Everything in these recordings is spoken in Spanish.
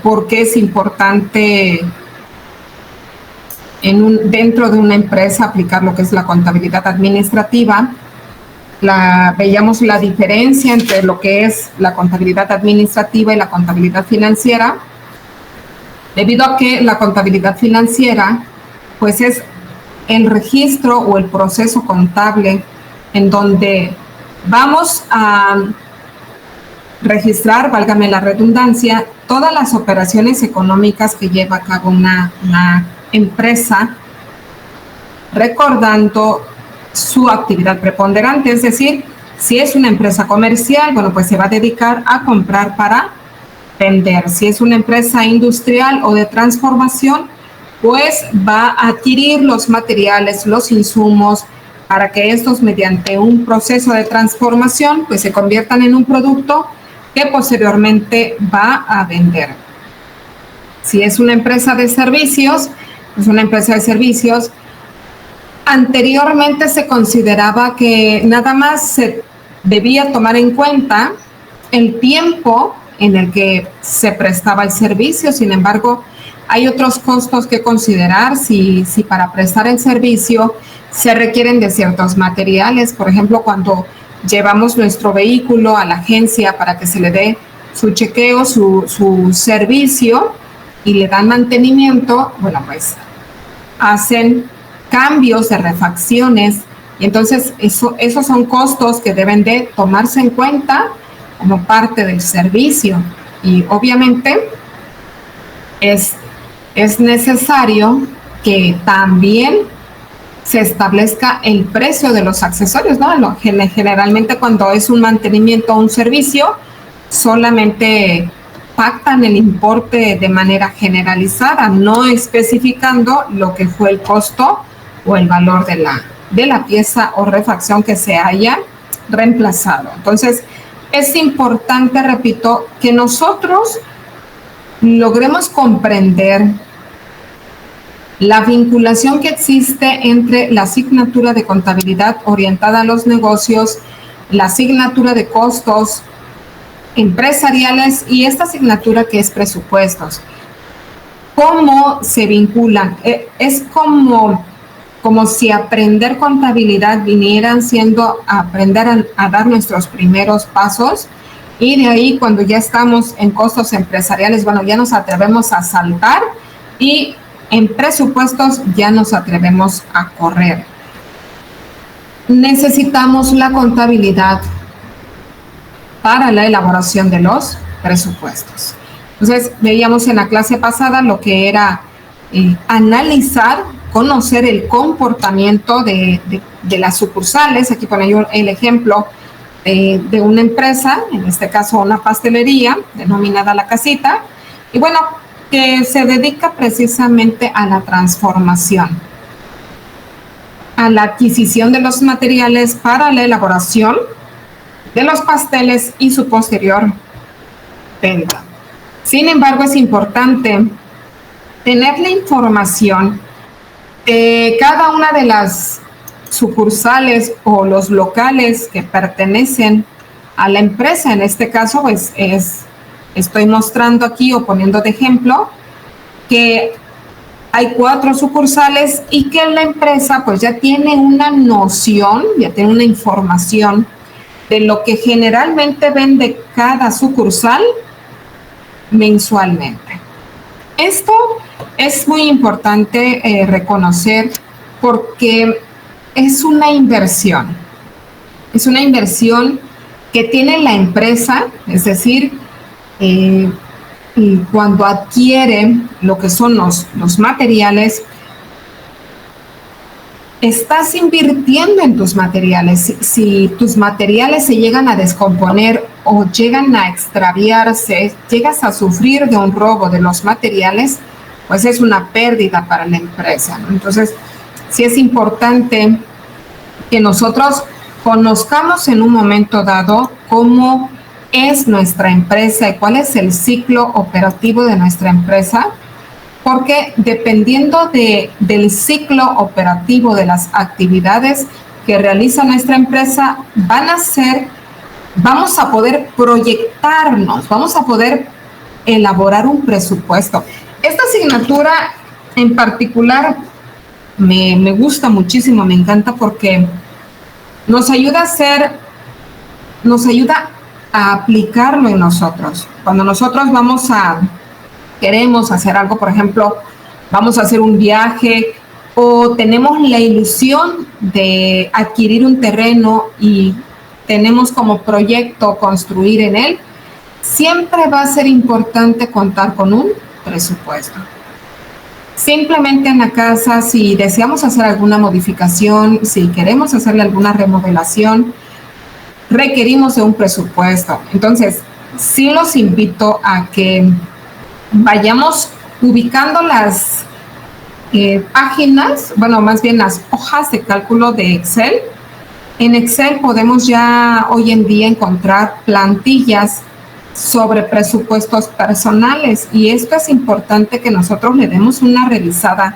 por qué es importante dentro de una empresa aplicar lo que es la contabilidad administrativa. Veíamos la diferencia entre lo que es la contabilidad administrativa y la contabilidad financiera, debido a que la contabilidad financiera pues es el registro o el proceso contable en donde vamos a registrar, válgame la redundancia, todas las operaciones económicas que lleva a cabo una empresa, recordando su actividad preponderante, es decir, si es una empresa comercial, bueno, pues se va a dedicar a comprar para vender. Si es una empresa industrial o de transformación, pues va a adquirir los materiales, los insumos, para que estos, mediante un proceso de transformación, pues se conviertan en un producto que posteriormente va a vender. Si es una empresa de servicios, pues una empresa de servicios, anteriormente se consideraba que nada más se debía tomar en cuenta el tiempo en el que se prestaba el servicio. Sin embargo, hay otros costos que considerar si para prestar el servicio se requieren de ciertos materiales. Por ejemplo, cuando llevamos nuestro vehículo a la agencia para que se le dé su chequeo, su servicio y le dan mantenimiento, bueno, pues hacen cambios de refacciones, y entonces esos son costos que deben de tomarse en cuenta como parte del servicio. Y obviamente es necesario que también se establezca el precio de los accesorios, ¿no? Generalmente cuando es un mantenimiento o un servicio, solamente pactan el importe de manera generalizada, no especificando lo que fue el costo o el valor de la pieza o refacción que se haya reemplazado. Entonces, es importante, repito, que nosotros logremos comprender la vinculación que existe entre la asignatura de contabilidad orientada a los negocios, la asignatura de costos empresariales y esta asignatura que es presupuestos. ¿Cómo se vinculan? Es como si aprender contabilidad vinieran siendo aprender a dar nuestros primeros pasos, y de ahí cuando ya estamos en costos empresariales, bueno, ya nos atrevemos a saltar, y en presupuestos ya nos atrevemos a correr. Necesitamos la contabilidad para la elaboración de los presupuestos. Entonces, veíamos en la clase pasada lo que era analizar, conocer el comportamiento de las sucursales. Aquí pone yo el ejemplo de una empresa, en este caso una pastelería, denominada La Casita, y bueno, que se dedica precisamente a la transformación, a la adquisición de los materiales para la elaboración de los pasteles y su posterior venta. Sin embargo, es importante tener la información de cada una de las sucursales o los locales que pertenecen a la empresa. En este caso, pues estoy mostrando aquí o poniendo de ejemplo que hay 4 sucursales y que la empresa pues ya tiene una noción, ya tiene una información de lo que generalmente vende cada sucursal mensualmente. Esto es muy importante reconocer, porque es una inversión que tiene la empresa, es decir, cuando adquiere lo que son los materiales, estás invirtiendo en tus materiales. Si tus materiales se llegan a descomponer o llegan a extraviarse, llegas a sufrir de un robo de los materiales, pues es una pérdida para la empresa, ¿no? Entonces, sí es importante que nosotros conozcamos en un momento dado cómo es nuestra empresa y cuál es el ciclo operativo de nuestra empresa, porque dependiendo del ciclo operativo de las actividades que realiza nuestra empresa, vamos a poder proyectarnos, vamos a poder elaborar un presupuesto. Esta asignatura en particular me gusta muchísimo, me encanta porque nos ayuda a aplicarlo en nosotros. Cuando nosotros queremos hacer algo, por ejemplo, vamos a hacer un viaje o tenemos la ilusión de adquirir un terreno y tenemos como proyecto construir en él, siempre va a ser importante contar con un presupuesto. Simplemente en la casa, si deseamos hacer alguna modificación, si queremos hacerle alguna remodelación, requerimos de un presupuesto. Entonces, sí los invito a que vayamos ubicando las páginas, bueno, más bien las hojas de cálculo de Excel. En Excel podemos ya hoy en día encontrar plantillas sobre presupuestos personales y esto es importante que nosotros le demos una revisada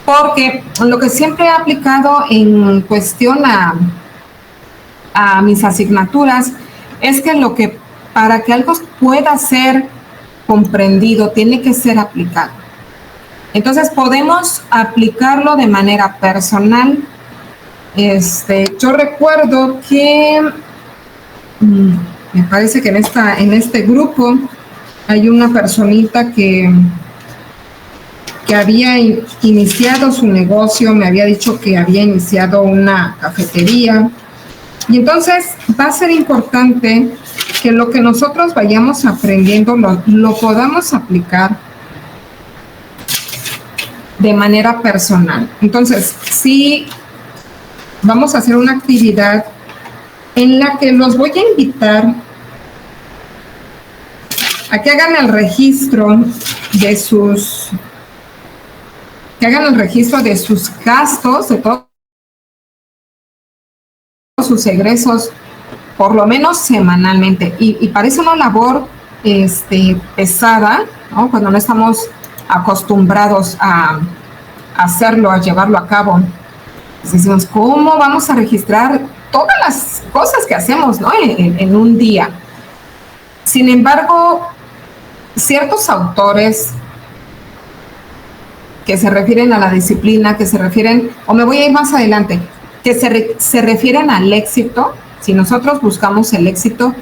porque lo que siempre he aplicado en cuestión a mis asignaturas es que para que algo pueda ser comprendido tiene que ser aplicado. Entonces podemos aplicarlo de manera personal. Yo recuerdo que me parece que en este grupo hay una personita que había iniciado su negocio, me había dicho que había iniciado una cafetería. Y entonces va a ser importante que lo que nosotros vayamos aprendiendo lo podamos aplicar de manera personal. Entonces, sí, vamos a hacer una actividad en la que los voy a invitar a que hagan el registro de sus gastos, de todos sus egresos, por lo menos semanalmente. Y parece una labor pesada, ¿no? Cuando no estamos acostumbrados a hacerlo, a llevarlo a cabo. Pues decimos, ¿cómo vamos a registrar todas las cosas que hacemos, ¿no? en un día? Sin embargo, ciertos autores que se refieren a la disciplina, que se refieren, o me voy a ir más adelante, que se refieren al éxito, si nosotros buscamos el éxito,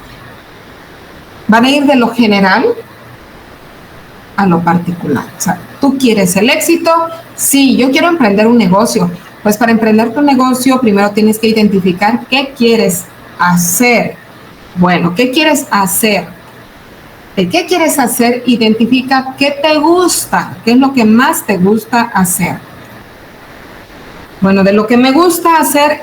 van a ir de lo general a lo particular. O sea, tú quieres el éxito, sí, yo quiero emprender un negocio. Pues para emprender tu negocio, primero tienes que identificar qué quieres hacer. Bueno, ¿qué quieres hacer? ¿De qué quieres hacer? Identifica qué te gusta, qué es lo que más te gusta hacer. Bueno, de lo que me gusta hacer,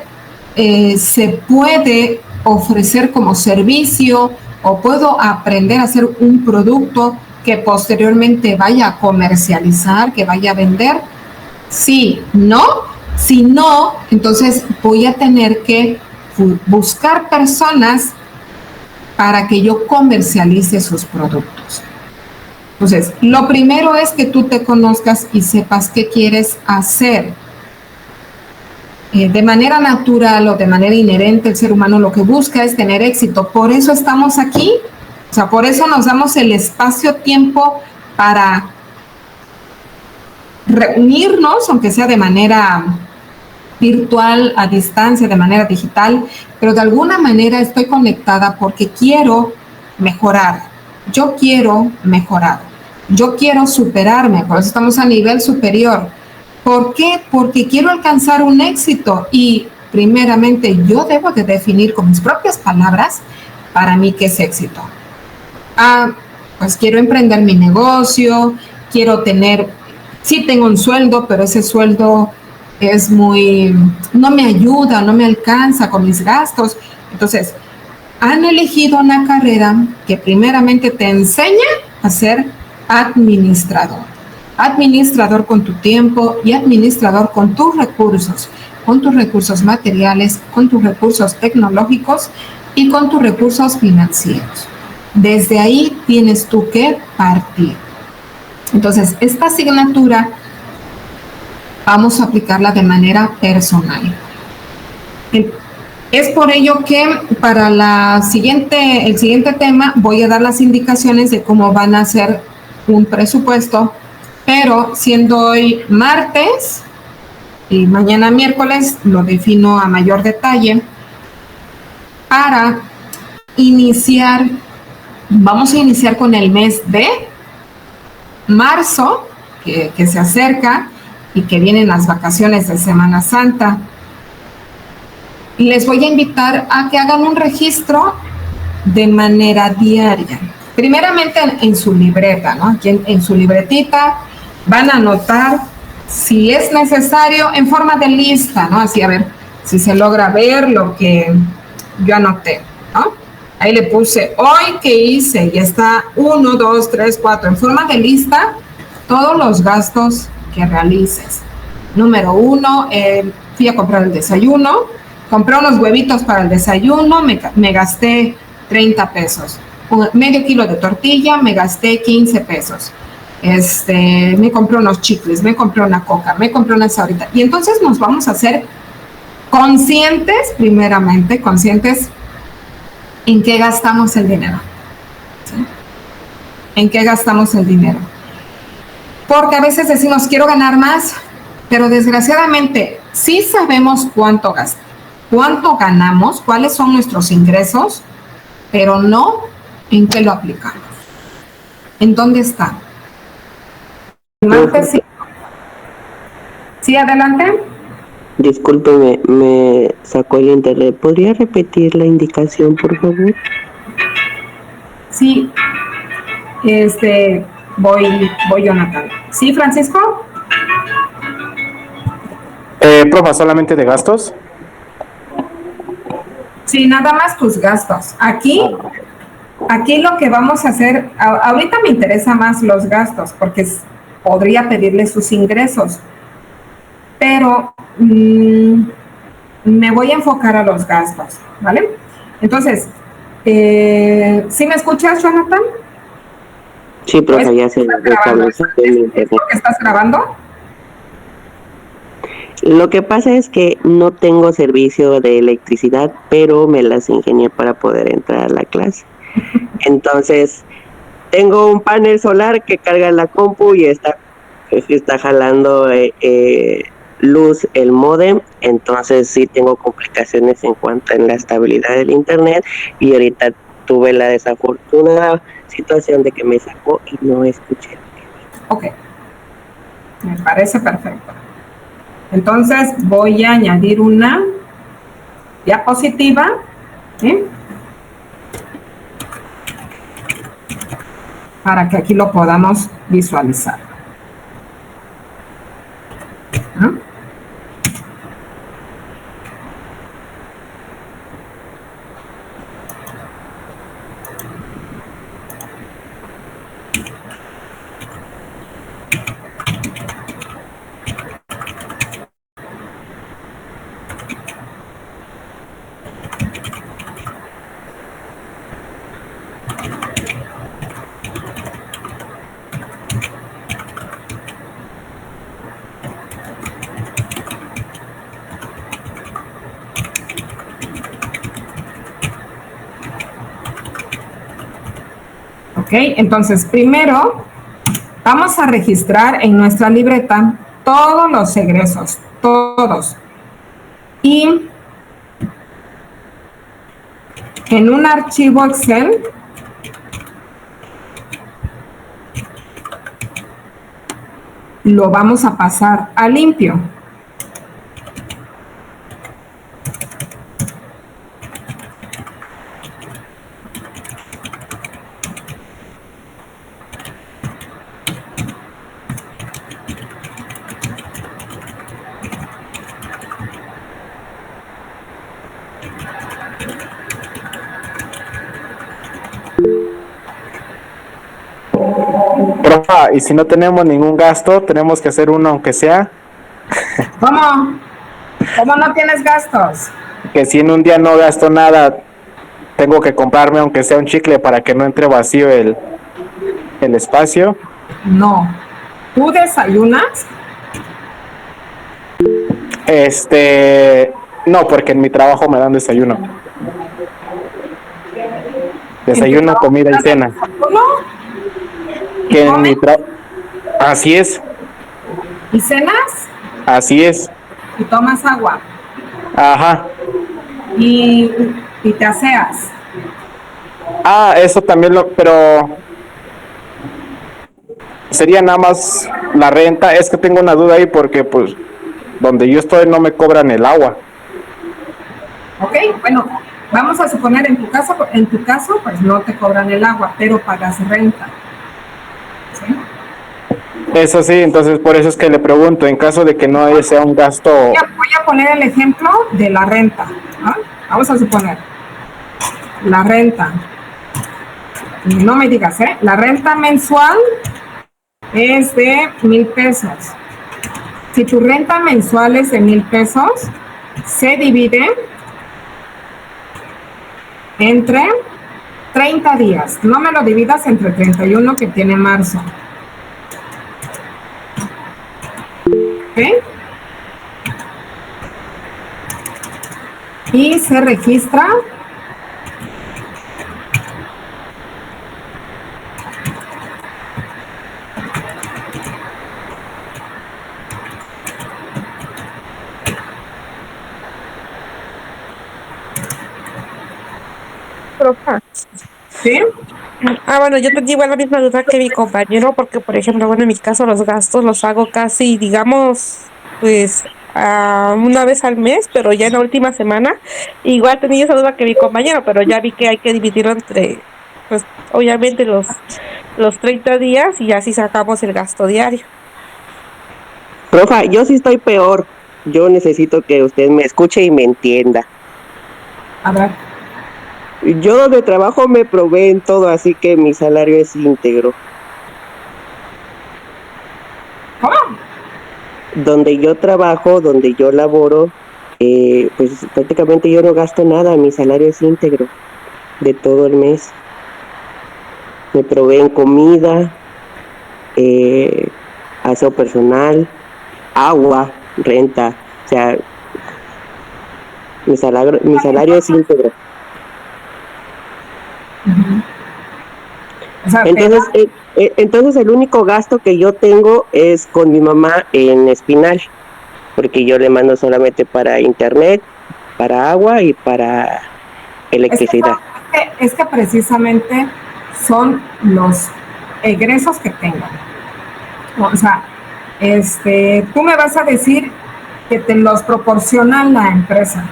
se puede ofrecer como servicio o puedo aprender a hacer un producto que posteriormente vaya a comercializar, que vaya a vender. Sí, no. Si no, entonces voy a tener que buscar personas para que yo comercialice sus productos. Entonces, lo primero es que tú te conozcas y sepas qué quieres hacer. De manera natural o de manera inherente, el ser humano lo que busca es tener éxito. Por eso estamos aquí. O sea, por eso nos damos el espacio-tiempo para reunirnos, aunque sea de manera virtual, a distancia, de manera digital, pero de alguna manera estoy conectada porque quiero mejorar. Yo quiero mejorar. Yo quiero superarme, por eso estamos a nivel superior. ¿Por qué? Porque quiero alcanzar un éxito y primeramente yo debo de definir con mis propias palabras para mí qué es éxito. Pues quiero emprender mi negocio, quiero sí tengo un sueldo, pero ese sueldo no me ayuda, no me alcanza con mis gastos. Entonces, han elegido una carrera que primeramente te enseña a ser administrador. Administrador con tu tiempo y administrador con tus recursos materiales, con tus recursos tecnológicos y con tus recursos financieros. Desde ahí tienes tú que partir. Entonces, esta asignatura vamos a aplicarla de manera personal. Es por ello que para el siguiente tema voy a dar las indicaciones de cómo van a hacer un presupuesto, pero siendo hoy martes y mañana miércoles lo defino a mayor detalle. Para iniciar, vamos a iniciar con el mes de marzo, que se acerca y que vienen las vacaciones de Semana Santa. Les voy a invitar a que hagan un registro de manera diaria. Primeramente en su libreta, ¿no? Aquí en su libretita van a anotar si es necesario en forma de lista, ¿no? Así a ver si se logra ver lo que yo anoté, ¿no? Ahí le puse hoy que hice y está 1, 2, 3, 4 en forma de lista todos los gastos que realices. Número 1, fui a comprar el desayuno, compré unos huevitos para el desayuno, me gasté 30 pesos. Medio kilo de tortilla, me gasté 15 pesos. Me compré unos chicles, me compré una coca, me compré una sabrita. Y entonces nos vamos a hacer conscientes, primeramente, conscientes en qué gastamos el dinero. ¿Sí? En qué gastamos el dinero. Porque a veces decimos, quiero ganar más, pero desgraciadamente sí sabemos cuánto gastamos, cuánto ganamos, cuáles son nuestros ingresos, pero no en qué lo aplicamos. ¿En dónde está? Martes, sí. Sí, adelante. Discúlpeme, me sacó el internet. ¿Podría repetir la indicación, por favor? Sí, voy Jonathan. ¿Sí, Francisco? Profa, solamente de gastos. Sí, nada más tus gastos. Aquí lo que vamos a hacer, ahorita me interesa más los gastos, porque podría pedirle sus ingresos, pero me voy a enfocar a los gastos, ¿vale? Entonces, ¿sí me escuchas, Jonathan? Sí, profe, ya se restableció el internet. ¿Por qué estás grabando? Lo que pasa es que no tengo servicio de electricidad, pero me las ingenié para poder entrar a la clase. Entonces, tengo un panel solar que carga la compu y está jalando luz el módem, entonces sí tengo complicaciones en cuanto a la estabilidad del internet, y ahorita tuve la desafortunada situación de que me sacó y no escuché. Ok, me parece perfecto. Entonces voy a añadir una diapositiva, ¿sí? Para que aquí lo podamos visualizar. ¿No? Ok, entonces primero vamos a registrar en nuestra libreta todos los egresos, todos. Y en un archivo Excel lo vamos a pasar a limpio. Profa, y si no tenemos ningún gasto, tenemos que hacer uno aunque sea. ¿Cómo? ¿Cómo no tienes gastos? Que si en un día no gasto nada, tengo que comprarme aunque sea un chicle para que no entre vacío el espacio. No. ¿Tú desayunas? No, porque en mi trabajo me dan desayuno. Desayuno, comida y cena. ¿Uno? Que en ¿Comes? mi Así es, ¿Y cenas? así es. ¿Y tomas agua? Ajá. ¿Y, y te aseas? Eso también pero sería nada más la renta. Es que tengo una duda ahí porque pues donde yo estoy no me cobran el agua. Ok, bueno, vamos a suponer en tu caso, pues no te cobran el agua, pero pagas renta. ¿Sí? Eso sí, entonces por eso es que le pregunto, en caso de que no sea un gasto. Voy a poner el ejemplo de la renta, ¿no? Vamos a suponer, la renta. No me digas, ¿eh? La renta mensual es de 1,000 pesos. Si tu renta mensual es de 1,000 pesos, se divide entre 30 días. No me lo dividas entre 31 que tiene marzo. ¿Ok? Y se registra Profa. ¿sí? Bueno, yo tengo igual la misma duda que mi compañero, porque, por ejemplo, bueno, en mi caso los gastos los hago casi, digamos, pues, una vez al mes, pero ya en la última semana. Igual tenía esa duda que mi compañero, pero ya vi que hay que dividirlo entre, pues, obviamente los 30 días y así sacamos el gasto diario. Profa, yo sí estoy peor. Yo necesito que usted me escuche y me entienda. A ver. Yo donde trabajo me proveen todo, así que mi salario es íntegro. ¿Cómo? Donde yo trabajo, donde yo laboro, pues prácticamente yo no gasto nada, mi salario es íntegro de todo el mes. Me proveen comida, aseo personal, agua, renta, o sea, mi salario es íntegro. O sea, Entonces el único gasto que yo tengo es con mi mamá en Espinal, porque yo le mando solamente para internet, para agua y para electricidad. es que precisamente son los egresos que tengan. O sea, tú me vas a decir que te los proporciona la empresa.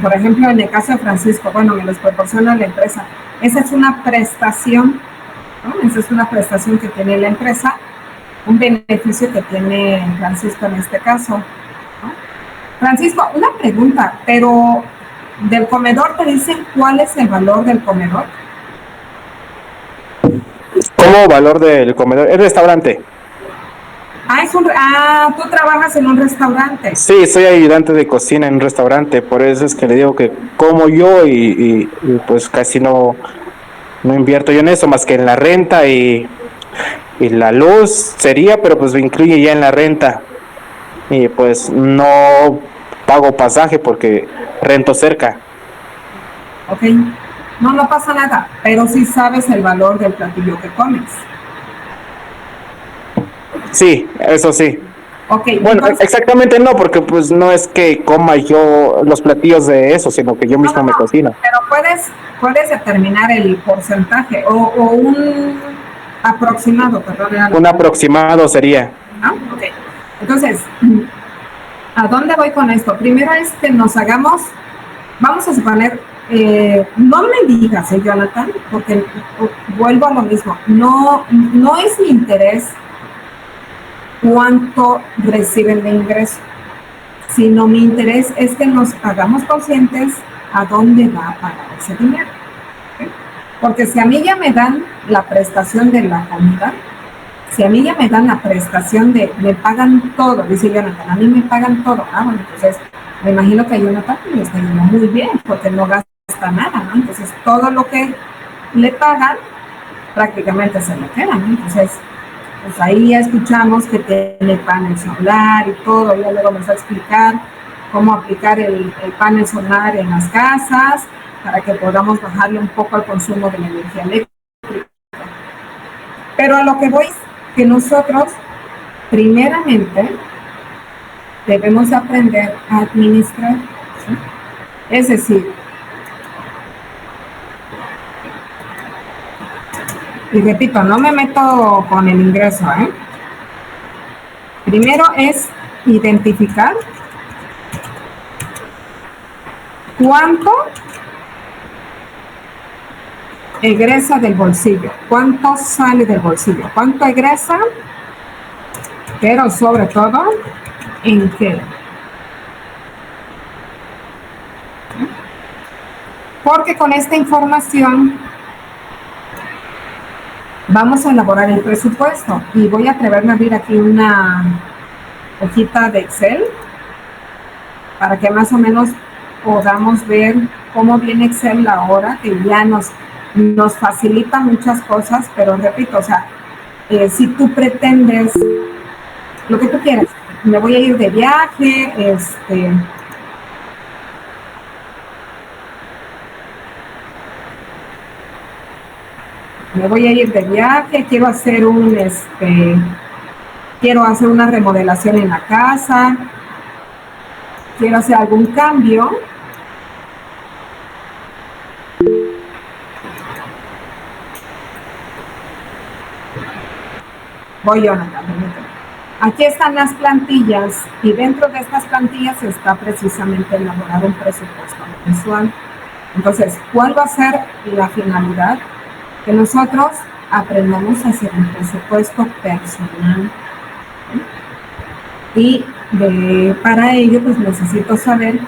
Por ejemplo, en el caso de Francisco, bueno, me los proporciona la empresa. Esa es una prestación, ¿no? Esa es una prestación que tiene la empresa, un beneficio que tiene Francisco en este caso, ¿no? Francisco, una pregunta, pero del comedor te dicen cuál es el valor del comedor. ¿Cómo valor del comedor? ¿Es restaurante? Tú trabajas en un restaurante. Sí, soy ayudante de cocina en un restaurante, por eso es que le digo que como yo y pues casi no invierto yo en eso, más que en la renta y la luz sería, pero pues lo incluye ya en la renta. Y pues no pago pasaje porque rento cerca. Ok, no pasa nada, pero sí sabes el valor del platillo que comes. Sí, eso sí. Okay, bueno, entonces, exactamente no, porque pues no es que coma yo los platillos de eso, sino que yo mismo me cocino. Pero puedes determinar el porcentaje o un aproximado, perdón. Un aproximado sería. ¿Ah? Ok. Entonces, ¿a dónde voy con esto? Primero es que nos hagamos, vamos a suponer, no me digas, Jonathan, porque vuelvo a lo mismo, no es mi interés cuánto reciben de ingreso, sino mi interés es que nos hagamos conscientes a dónde va a pagar ese dinero. ¿Okay? Porque si a mí ya me dan la prestación de la comida, si a mí ya me dan la prestación me pagan todo, dice Jonathan, a mí me pagan todo. Bueno, entonces me imagino que a Jonathan le está yendo muy bien, porque no gasta nada, ¿no? Entonces todo lo que le pagan prácticamente se lo queda, ¿no? Entonces, pues ahí ya escuchamos que tiene panel solar y todo, ya luego nos va a explicar cómo aplicar el panel solar en las casas para que podamos bajarle un poco el consumo de la energía eléctrica. Pero a lo que voy es que nosotros, primeramente, debemos aprender a administrar, ¿sí? Es decir, y repito, no me meto con el ingreso, ¿eh? Primero es identificar cuánto egresa del bolsillo, cuánto sale del bolsillo, cuánto egresa, pero sobre todo, ¿en qué? Porque con esta información vamos a elaborar el presupuesto y voy a atreverme a abrir aquí una hojita de Excel para que más o menos podamos ver cómo viene Excel ahora, que ya nos facilita muchas cosas, pero repito, o sea, si tú pretendes lo que tú quieras, me voy a ir de viaje, me voy a ir de viaje, quiero hacer una remodelación en la casa, quiero hacer algún cambio. Voy, Jonathan. Aquí están las plantillas y dentro de estas plantillas está precisamente elaborado un presupuesto mensual. Entonces, ¿cuál va a ser la finalidad? Que nosotros aprendamos a hacer un presupuesto personal. Y para ello, pues necesito saber,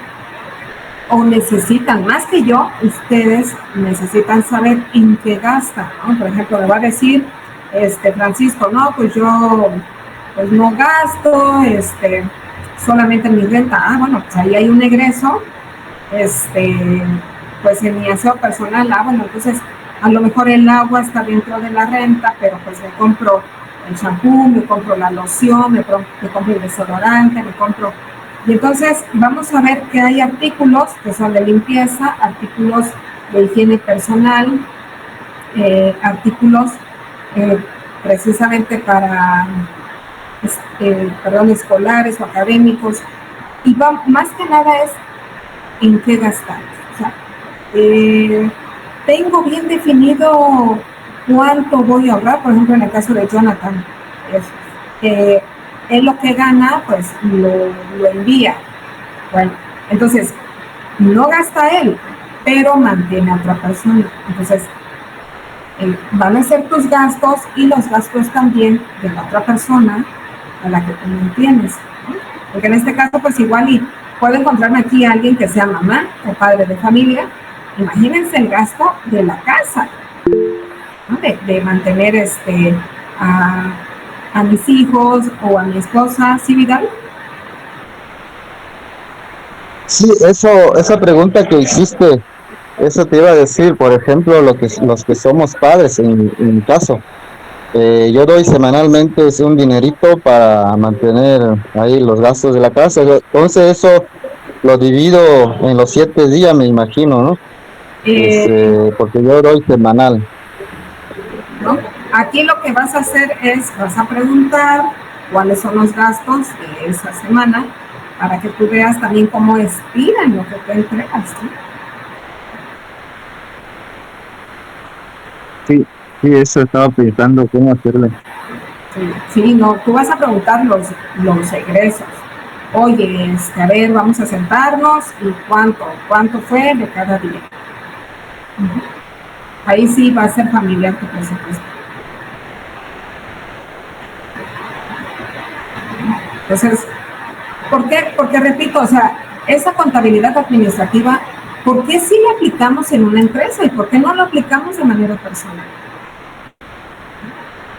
o necesitan, más que yo, ustedes necesitan saber en qué gastan, ¿no? Por ejemplo, me va a decir, Francisco, no, pues yo pues no gasto, solamente en mi renta. Ah, bueno, pues ahí hay un egreso, pues en mi aseo personal, bueno, entonces a lo mejor el agua está dentro de la renta, pero pues me compro el champú, me compro la loción, me compro el desodorante, y entonces vamos a ver que hay artículos que son de limpieza, artículos de higiene personal, artículos precisamente para escolares o académicos, y más que nada es en qué gastar. O sea, tengo bien definido cuánto voy a ahorrar. Por ejemplo, en el caso de Jonathan, él lo que gana, pues lo envía. Bueno, entonces, no gasta él, pero mantiene a otra persona. Entonces, van a ser tus gastos y los gastos también de la otra persona a la que tú mantienes, ¿no? Porque en este caso, pues igual y puedo encontrarme aquí a alguien que sea mamá o padre de familia. Imagínense el gasto de la casa, ¿no? De mantener a mis hijos o a mi esposa. ¿Sí, Vidal? Sí, esa pregunta que hiciste, eso te iba a decir. Por ejemplo, los que somos padres, en mi caso, yo doy semanalmente un dinerito para mantener ahí los gastos de la casa. Entonces eso lo divido en los 7 días, me imagino, ¿no? Porque yo doy semanal. ¿No? Aquí lo que vas a hacer es, vas a preguntar cuáles son los gastos de esa semana para que tú veas también cómo estiran lo que te entregas, ¿sí? Sí, eso estaba pensando cómo hacerle. Sí, no, tú vas a preguntar los egresos. Oye, a ver, vamos a sentarnos y cuánto fue de cada día. Ahí sí va a ser familiar tu presupuesto. Entonces, ¿por qué? Porque repito, o sea, esa contabilidad administrativa, ¿por qué sí la aplicamos en una empresa y por qué no la aplicamos de manera personal?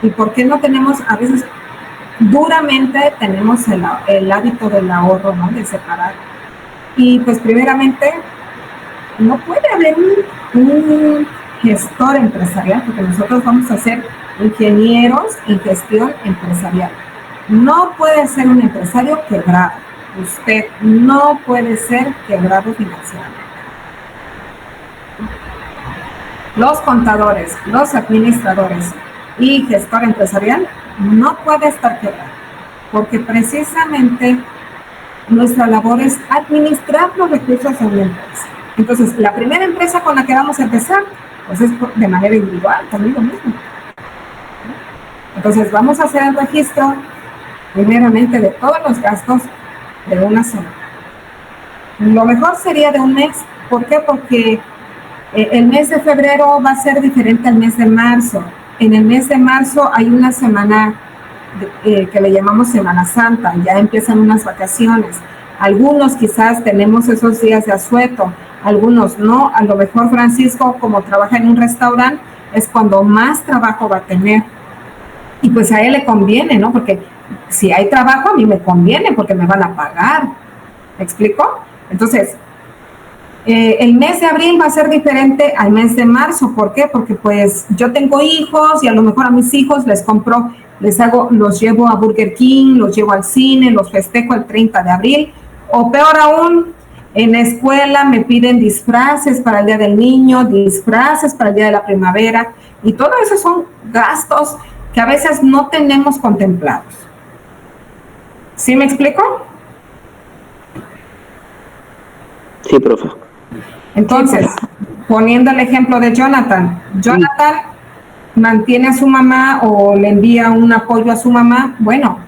¿Y por qué no tenemos, a veces, duramente tenemos el hábito del ahorro, ¿no? De separar. Y pues primeramente, no puede haber un gestor empresarial, porque nosotros vamos a ser ingenieros en gestión empresarial. No puede ser un empresario quebrado. usted no puede ser quebrado financieramente. Los contadores, los administradores y gestor empresarial no puede estar quebrado, porque precisamente nuestra labor es administrar los recursos de una empresa. Entonces, la primera empresa con la que vamos a empezar, pues es de manera individual, conmigo mismo. Entonces, vamos a hacer el registro, primeramente, de todos los gastos de una semana. Lo mejor sería de un mes. ¿Por qué? Porque el mes de febrero va a ser diferente al mes de marzo. En el mes de marzo hay una semana que le llamamos Semana Santa, ya empiezan unas vacaciones. Algunos quizás tenemos esos días de asueto, algunos no. A lo mejor Francisco, como trabaja en un restaurante, es cuando más trabajo va a tener. Y pues a él le conviene, ¿no? Porque si hay trabajo, a mí me conviene porque me van a pagar. ¿Me explico? Entonces, el mes de abril va a ser diferente al mes de marzo. ¿Por qué? Porque pues yo tengo hijos y a lo mejor a mis hijos les compro, los llevo a Burger King, los llevo al cine, los festejo el 30 de abril. O peor aún, en la escuela me piden disfraces para el Día del Niño, disfraces para el Día de la Primavera. Y todo eso son gastos que a veces no tenemos contemplados. ¿Sí me explico? Sí, profe. Entonces, poniendo el ejemplo de Jonathan, mantiene a su mamá o le envía un apoyo a su mamá, bueno,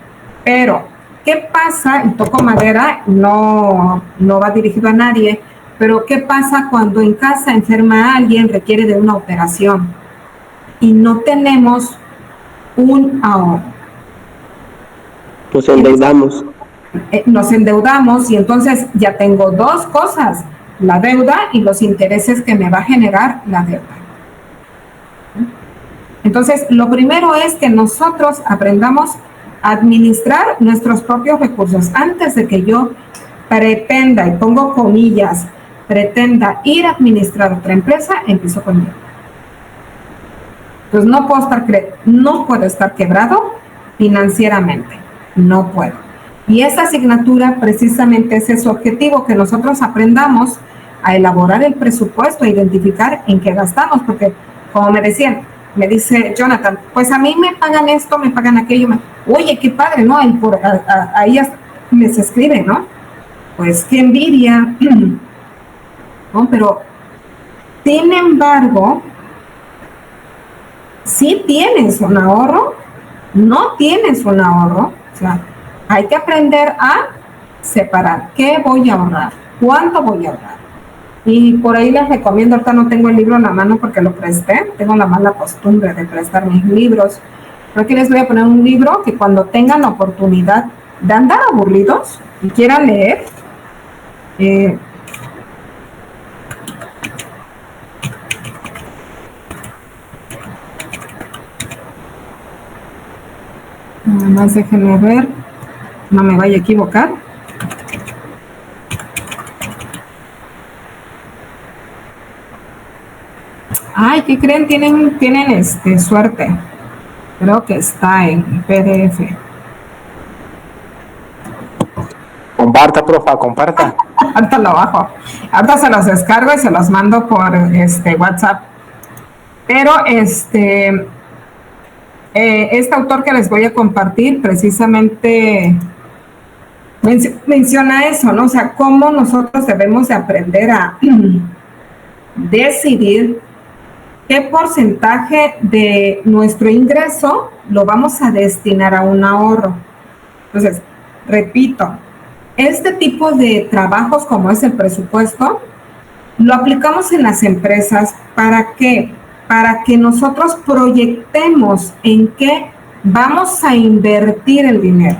pero ¿qué pasa? Y toco madera, no va dirigido a nadie, pero ¿qué pasa cuando en casa enferma a alguien, requiere de una operación y no tenemos un ahorro? Nos endeudamos y entonces ya tengo dos cosas, la deuda y los intereses que me va a generar la deuda. Entonces, lo primero es que nosotros aprendamos a administrar nuestros propios recursos. Antes de que yo pretenda, y pongo comillas, pretenda ir a administrar otra empresa, empiezo con deuda. Entonces, no puedo estar quebrado financieramente, no puedo. Y esta asignatura precisamente es ese objetivo, que nosotros aprendamos a elaborar el presupuesto, a identificar en qué gastamos, porque como me dice Jonathan, pues a mí me pagan esto, me pagan aquello, oye, qué padre, ¿no? Ahí les escriben, ¿no? Pues qué envidia, ¿no? Pero, sin embargo, si tienes un ahorro, no tienes un ahorro, o sea, hay que aprender a separar qué voy a ahorrar, cuánto voy a ahorrar. Y por ahí les recomiendo, ahorita no tengo el libro en la mano porque lo presté, tengo la mala costumbre de prestar mis libros, pero aquí les voy a poner un libro que cuando tengan la oportunidad de andar aburridos y quieran leer, nada más déjenme ver, no me vaya a equivocar. Ay, ¿qué creen? Tienen suerte. Creo que está en PDF. Comparta, profa, comparta. Ahorita lo bajo. Ahorita se los descargo y se los mando por WhatsApp. Pero este autor que les voy a compartir precisamente menciona eso, ¿no? O sea, cómo nosotros debemos de aprender a decidir qué porcentaje de nuestro ingreso lo vamos a destinar a un ahorro. Entonces, repito, este tipo de trabajos como es el presupuesto, lo aplicamos en las empresas. ¿Para qué? Para que nosotros proyectemos en qué vamos a invertir el dinero.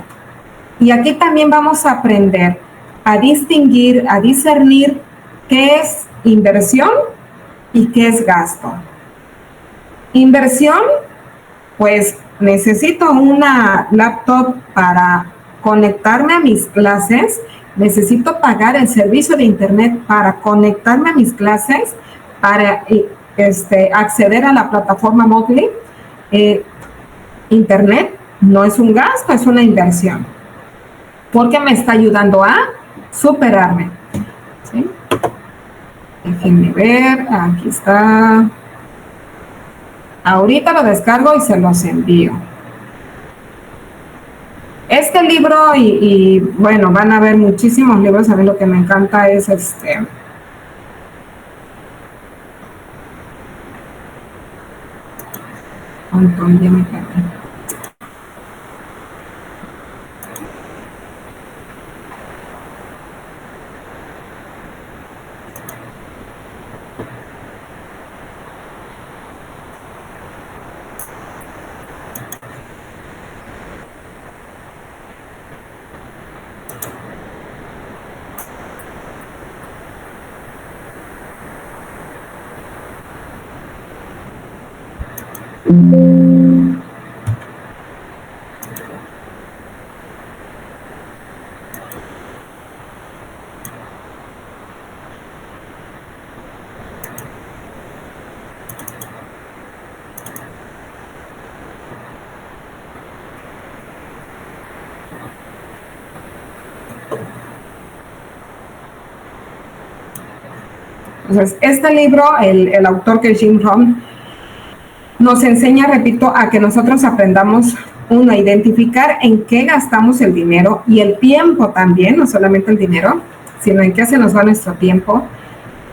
Y aquí también vamos a aprender a distinguir, a discernir qué es inversión y qué es gasto. Inversión, pues necesito una laptop para conectarme a mis clases, necesito pagar el servicio de internet para conectarme a mis clases, para acceder a la plataforma Moodle. Internet no es un gasto, es una inversión. porque me está ayudando a superarme. ¿Sí? Déjenme ver, aquí está. Ahorita lo descargo y se los envío. Este libro, y bueno, van a ver muchísimos libros. A mí lo que me encanta es ya me perdí. Entonces, este libro, el autor, que es Jim Rohn, nos enseña, repito, a que nosotros aprendamos, uno, a identificar en qué gastamos el dinero y el tiempo también, no solamente el dinero, sino en qué se nos va nuestro tiempo,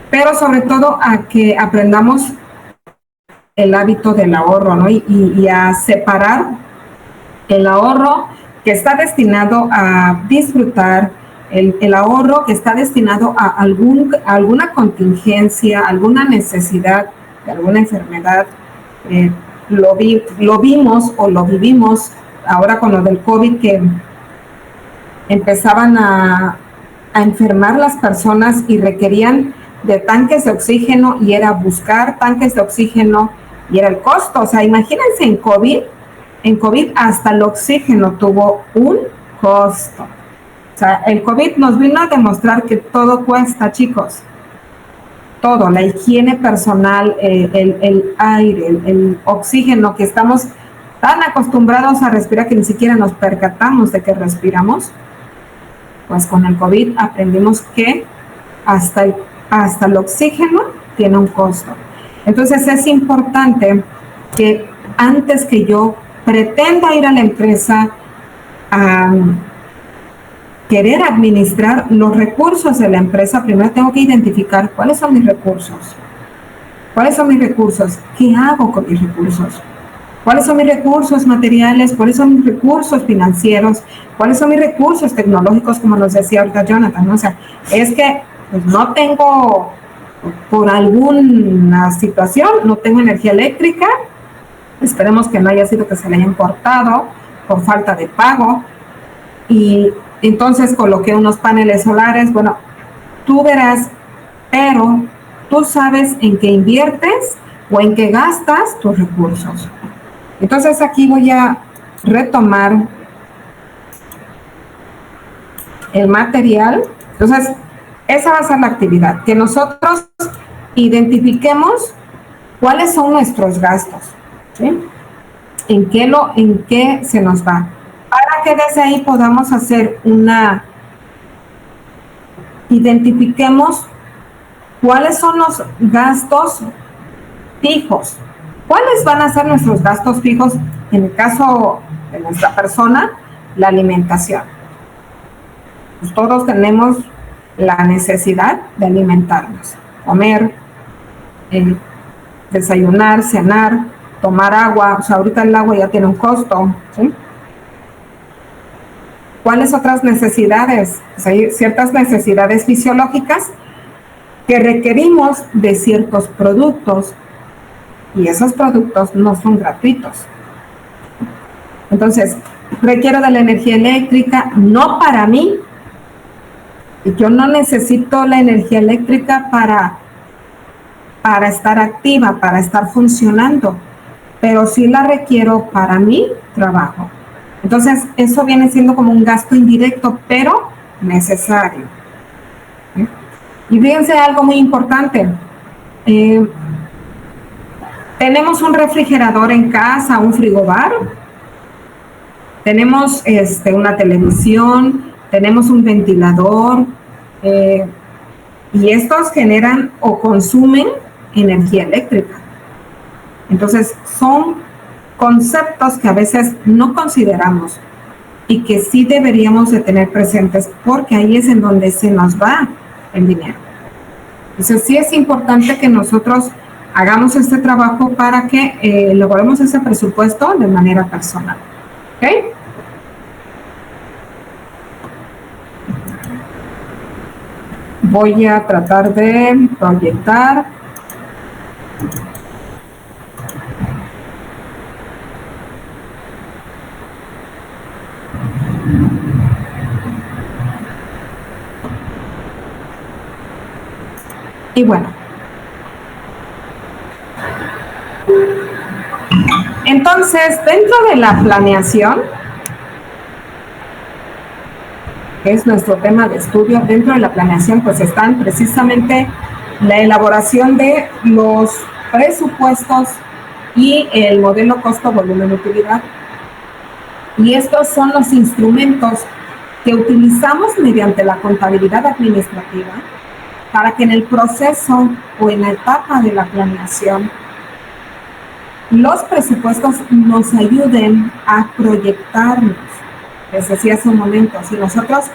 pero sobre todo a que aprendamos el hábito del ahorro, ¿no? Y a separar el ahorro que está destinado a disfrutar, el ahorro que está destinado a alguna contingencia, alguna necesidad, de alguna enfermedad. Lo vimos o lo vivimos ahora con lo del COVID, que empezaban a enfermar las personas y requerían de tanques de oxígeno, y era buscar tanques de oxígeno y era el costo. O sea, imagínense, en COVID hasta el oxígeno tuvo un costo. O sea, el COVID nos vino a demostrar que todo cuesta, chicos. Todo, la higiene personal, el aire, el oxígeno, que estamos tan acostumbrados a respirar que ni siquiera nos percatamos de que respiramos. Pues con el COVID aprendimos que hasta el oxígeno tiene un costo. Entonces es importante que antes que yo pretenda ir a la empresa a querer administrar los recursos de la empresa, primero tengo que identificar cuáles son mis recursos. ¿Cuáles son mis recursos? ¿Qué hago con mis recursos? ¿Cuáles son mis recursos materiales? ¿Cuáles son mis recursos financieros? ¿Cuáles son mis recursos tecnológicos, como nos decía ahorita Jonathan, ¿no? O sea, es que pues, no tengo, por alguna situación, no tengo energía eléctrica. Esperemos que no haya sido que se le hayan cortado por falta de pago. Y entonces coloqué unos paneles solares. Bueno, tú verás, pero tú sabes en qué inviertes o en qué gastas tus recursos. Entonces aquí voy a retomar el material. Entonces, esa va a ser la actividad, que nosotros identifiquemos cuáles son nuestros gastos, ¿sí? En qué se nos va, para que desde ahí podamos hacer identifiquemos cuáles son los gastos fijos. ¿Cuáles van a ser nuestros gastos fijos? En el caso de nuestra persona, la alimentación. Pues todos tenemos la necesidad de alimentarnos, comer, desayunar, cenar, tomar agua. O sea, ahorita el agua ya tiene un costo, ¿sí? ¿Cuáles otras necesidades? Pues hay ciertas necesidades fisiológicas que requerimos de ciertos productos, y esos productos no son gratuitos. Entonces, requiero de la energía eléctrica, no para mí. Yo no necesito la energía eléctrica para estar activa, para estar funcionando, pero sí la requiero para mi trabajo. Entonces, eso viene siendo como un gasto indirecto, pero necesario. Y fíjense algo muy importante. Tenemos un refrigerador en casa, un frigobar. Tenemos una televisión, tenemos un ventilador, y estos generan o consumen energía eléctrica. Entonces, son conceptos que a veces no consideramos y que sí deberíamos de tener presentes, porque ahí es en donde se nos va el dinero. Entonces, sí es importante que nosotros hagamos este trabajo para que elaboremos ese presupuesto de manera personal. ¿Ok? Voy a tratar de proyectar. Y bueno, entonces, dentro de la planeación, que es nuestro tema de estudio, dentro de la planeación pues están precisamente la elaboración de los presupuestos y el modelo costo-volumen-utilidad. Y estos son los instrumentos que utilizamos mediante la contabilidad administrativa para que en el proceso o en la etapa de la planeación los presupuestos nos ayuden a proyectarnos. Les decía hace un momento, si nosotros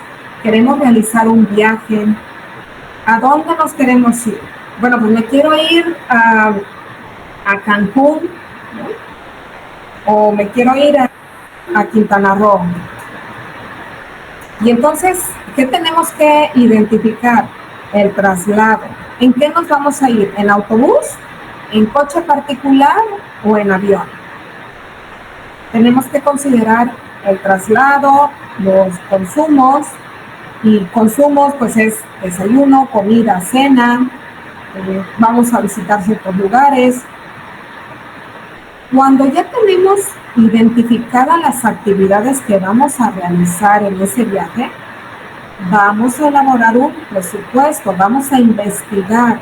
queremos realizar un viaje, ¿a dónde nos queremos ir? Bueno, pues me quiero ir a Cancún, ¿no? O me quiero ir a Quintana Roo. Y entonces, ¿qué tenemos que identificar? El traslado. ¿En qué nos vamos a ir? ¿En autobús? ¿En coche particular o en avión? Tenemos que considerar el traslado, los consumos, y consumos pues es desayuno, comida, cena, vamos a visitar ciertos lugares. Cuando ya tenemos identificadas las actividades que vamos a realizar en ese viaje, vamos a elaborar un presupuesto, vamos a investigar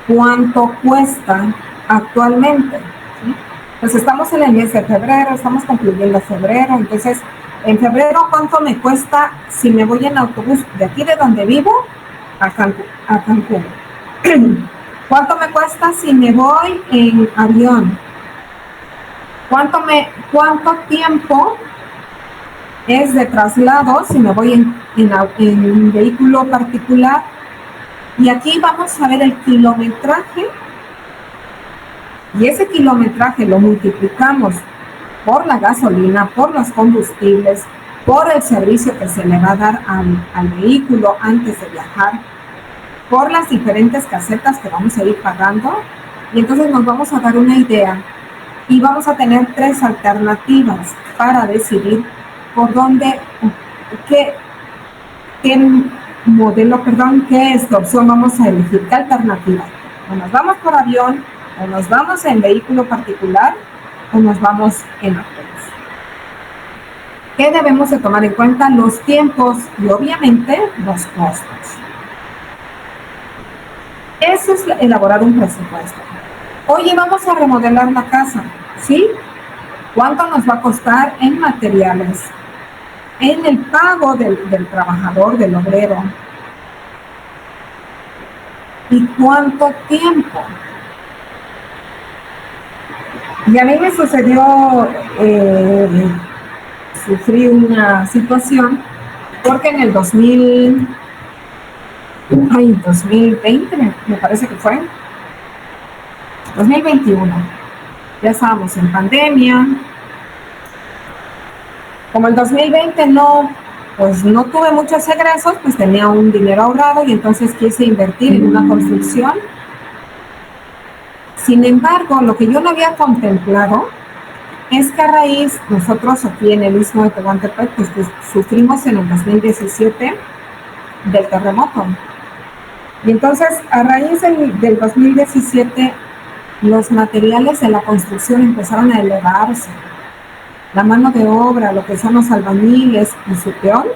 cuánto cuesta actualmente, ¿sí? Pues estamos en el mes de febrero, estamos concluyendo febrero, entonces en febrero ¿cuánto me cuesta si me voy en autobús de aquí de donde vivo a Cancún? ¿Cuánto me cuesta si me voy en avión? ¿Cuánto tiempo es de traslado si me voy en un vehículo particular? Y aquí vamos a ver el kilometraje, y ese kilometraje lo multiplicamos por la gasolina, por los combustibles, por el servicio que se le va a dar al vehículo antes de viajar, por las diferentes casetas que vamos a ir pagando, y entonces nos vamos a dar una idea y vamos a tener 3 alternativas para decidir por dónde, qué modelo, qué opción vamos a elegir, qué alternativa. O nos vamos por avión, o nos vamos en vehículo particular, o nos vamos en autobús. ¿Qué debemos de tomar en cuenta? Los tiempos y obviamente los costos. Eso es elaborar un presupuesto. Oye, vamos a remodelar la casa, ¿sí? ¿Cuánto nos va a costar en materiales? En el pago del trabajador, del obrero. ¿Y cuánto tiempo? Y a mí me sucedió, sufrí una situación, porque en el 2020, me parece que fue, 2021, ya estábamos en pandemia. Como el 2020 no tuve muchos egresos, pues tenía un dinero ahorrado y entonces quise invertir en una construcción. Sin embargo, lo que yo no había contemplado es que a raíz, nosotros aquí en el Istmo de Tehuantepec, pues sufrimos en el 2017 del terremoto. Y entonces, a raíz del 2017, los materiales de la construcción empezaron a elevarse. La mano de obra, lo que son los albañiles y su peón,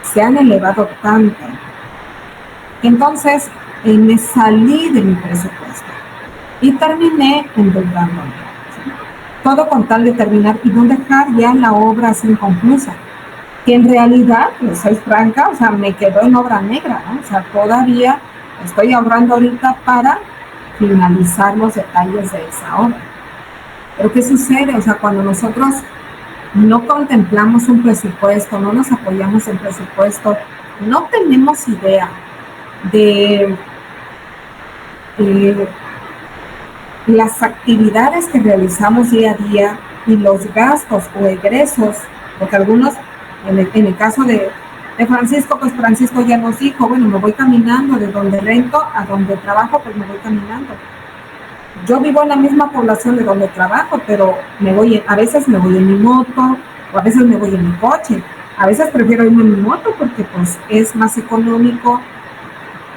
se han elevado tanto. Entonces, me salí de mi presupuesto y terminé endeudándome. todo con tal de terminar y no dejar ya la obra así inconclusa. Que en realidad, pues soy franca, o sea, me quedó en obra negra, ¿no? O sea, todavía estoy ahorrando ahorita para finalizar los detalles de esa obra. Pero ¿qué sucede? O sea, cuando nosotros no contemplamos un presupuesto, no nos apoyamos en presupuesto, no tenemos idea de las actividades que realizamos día a día y los gastos o egresos, porque algunos, en el caso de Francisco, pues Francisco ya nos dijo, bueno, me voy caminando de donde rento a donde trabajo, pues me voy caminando. Yo vivo en la misma población de donde trabajo, pero a veces me voy en mi moto, o a veces me voy en mi coche. A veces prefiero irme en mi moto porque pues es más económico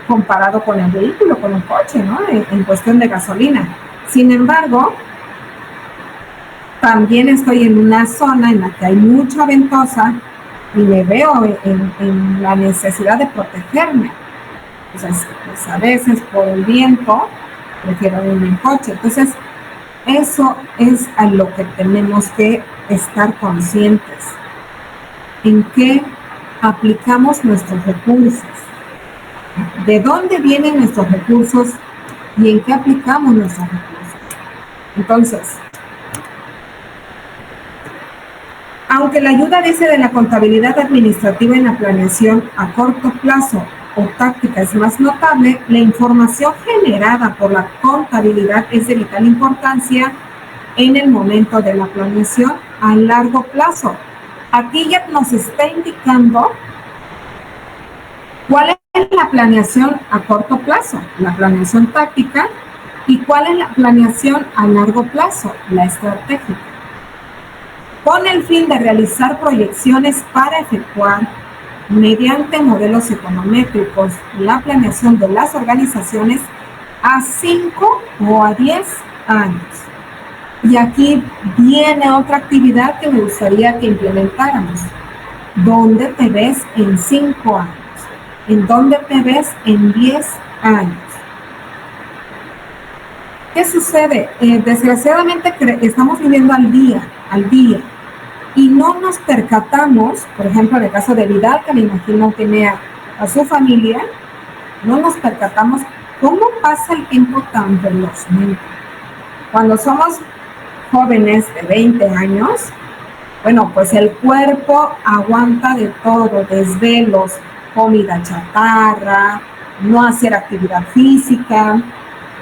comparado con el vehículo, con el coche, ¿no? En cuestión de gasolina. Sin embargo, también estoy en una zona en la que hay mucha ventosa y me veo en la necesidad de protegerme. Entonces, pues a veces por el viento prefiero irme en coche. Entonces, eso es a lo que tenemos que estar conscientes. En qué aplicamos nuestros recursos. ¿De dónde vienen nuestros recursos y en qué aplicamos nuestros recursos? Entonces, aunque la ayuda de la contabilidad administrativa en la planeación a corto plazo o táctica es más notable, la información generada por la contabilidad es de vital importancia en el momento de la planeación a largo plazo. Aquí ya nos está indicando cuál es la planeación a corto plazo, la planeación táctica, y cuál es la planeación a largo plazo, la estratégica. Con el fin de realizar proyecciones para efectuar, mediante modelos econométricos, la planeación de las organizaciones a 5 o a 10 años. Y aquí viene otra actividad que me gustaría que implementáramos. ¿Dónde te ves en 5 años? ¿En dónde te ves en 10 años? ¿Qué sucede? Desgraciadamente estamos viviendo al día, y no nos percatamos, por ejemplo, en el caso de Vidal, que me imagino tiene a su familia, no nos percatamos cómo pasa el tiempo tan velozmente. Cuando somos jóvenes de 20 años, bueno, pues el cuerpo aguanta de todo, desvelos, comida chatarra, no hacer actividad física,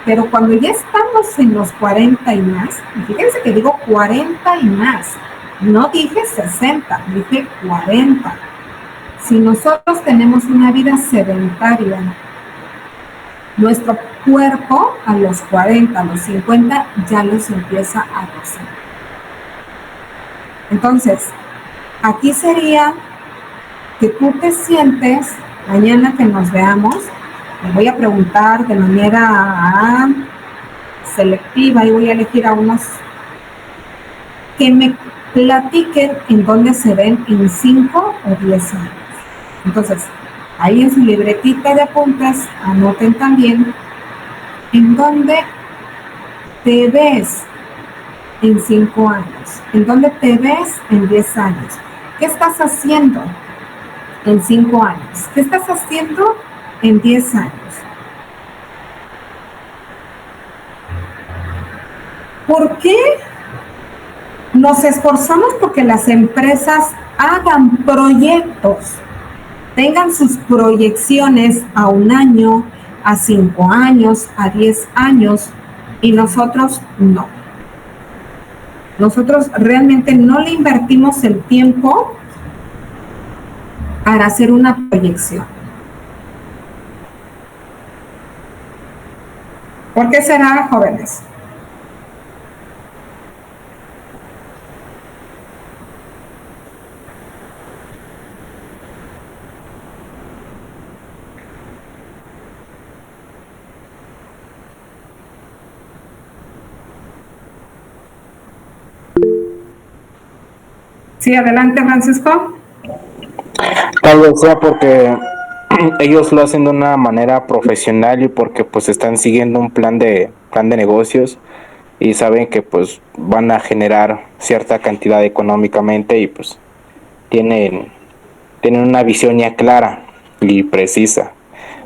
pero cuando ya estamos en los 40 y más, y fíjense que digo 40 y más, no dije 60, dije 40. Si nosotros tenemos una vida sedentaria, nuestro cuerpo a los 40, a los 50 ya los empieza a rozar. Entonces, aquí sería que tú te sientes, mañana que nos veamos, me voy a preguntar de manera selectiva y voy a elegir a unos que me platiquen en dónde se ven en 5 o 10 años. Entonces, ahí en su libretita de apuntes, anoten también en dónde te ves en 5 años, en dónde te ves en 10 años. ¿Qué estás haciendo en 5 años? ¿Qué estás haciendo en 10 años? ¿Por qué nos esforzamos porque las empresas hagan proyectos, tengan sus proyecciones a 1 año, a 5 años, a 10 años, y nosotros no? Nosotros realmente no le invertimos el tiempo para hacer una proyección. ¿Por qué será, jóvenes? Sí, adelante, Francisco. Tal vez sea porque ellos lo hacen de una manera profesional y porque pues están siguiendo un plan de negocios y saben que pues van a generar cierta cantidad económicamente y pues tienen una visión ya clara y precisa,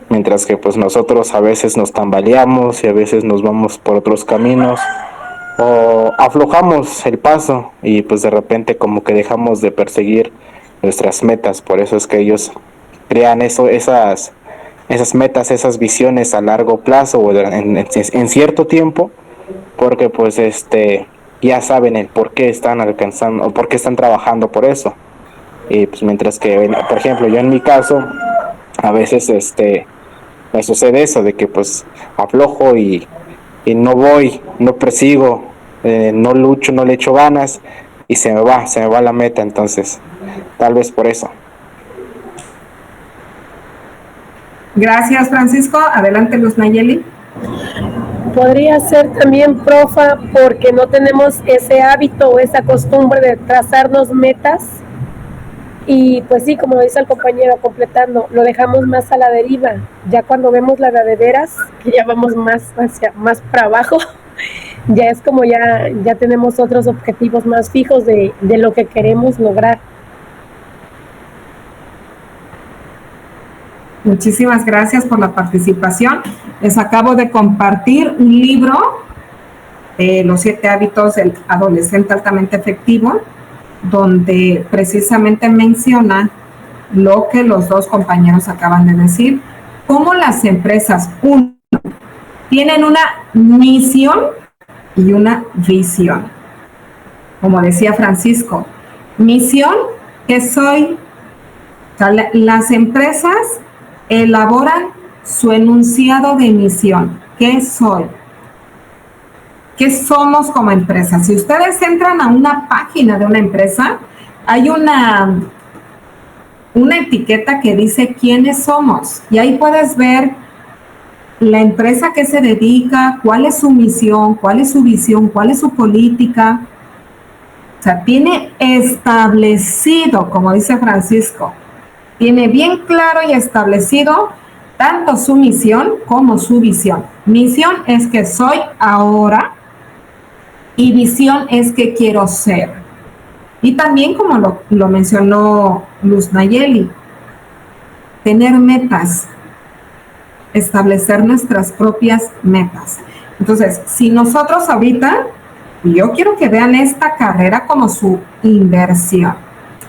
mientras que pues nosotros a veces nos tambaleamos y a veces nos vamos por otros caminos o aflojamos el paso y pues de repente como que dejamos de perseguir nuestras metas. Por eso es que ellos crean esas metas, esas visiones a largo plazo o en cierto tiempo, porque pues ya saben el por qué están alcanzando o por qué están trabajando por eso. Y pues mientras que, por ejemplo, yo en mi caso, a veces me sucede eso de que pues aflojo y no voy, no persigo, no lucho, no le echo ganas y se me va la meta. Entonces tal vez por eso. Gracias, Francisco. Adelante, Luz Nayeli. Podría ser también, profa, porque no tenemos ese hábito o esa costumbre de trazarnos metas y pues sí, como dice el compañero, completando, lo dejamos más a la deriva. Ya cuando vemos la de veras, que ya vamos más para abajo, ya es como ya tenemos otros objetivos más fijos de lo que queremos lograr. Muchísimas gracias por la participación. Les acabo de compartir un libro de los 7 hábitos del adolescente altamente efectivo, donde precisamente menciona lo que los dos compañeros acaban de decir, cómo las empresas, uno, tienen una misión y una visión. Como decía Francisco, misión, que soy, o sea, las empresas elaboran su enunciado de misión. ¿Qué soy? ¿Qué somos como empresa? Si ustedes entran a una página de una empresa, hay una etiqueta que dice quiénes somos. Y ahí puedes ver la empresa a qué se dedica, cuál es su misión, cuál es su visión, cuál es su política. O sea, tiene establecido, como dice Francisco, tiene bien claro y establecido tanto su misión como su visión. Misión es que soy ahora y visión es que quiero ser. Y también, como lo mencionó Luz Nayeli, tener metas, establecer nuestras propias metas. Entonces, si nosotros ahorita, yo quiero que vean esta carrera como su inversión.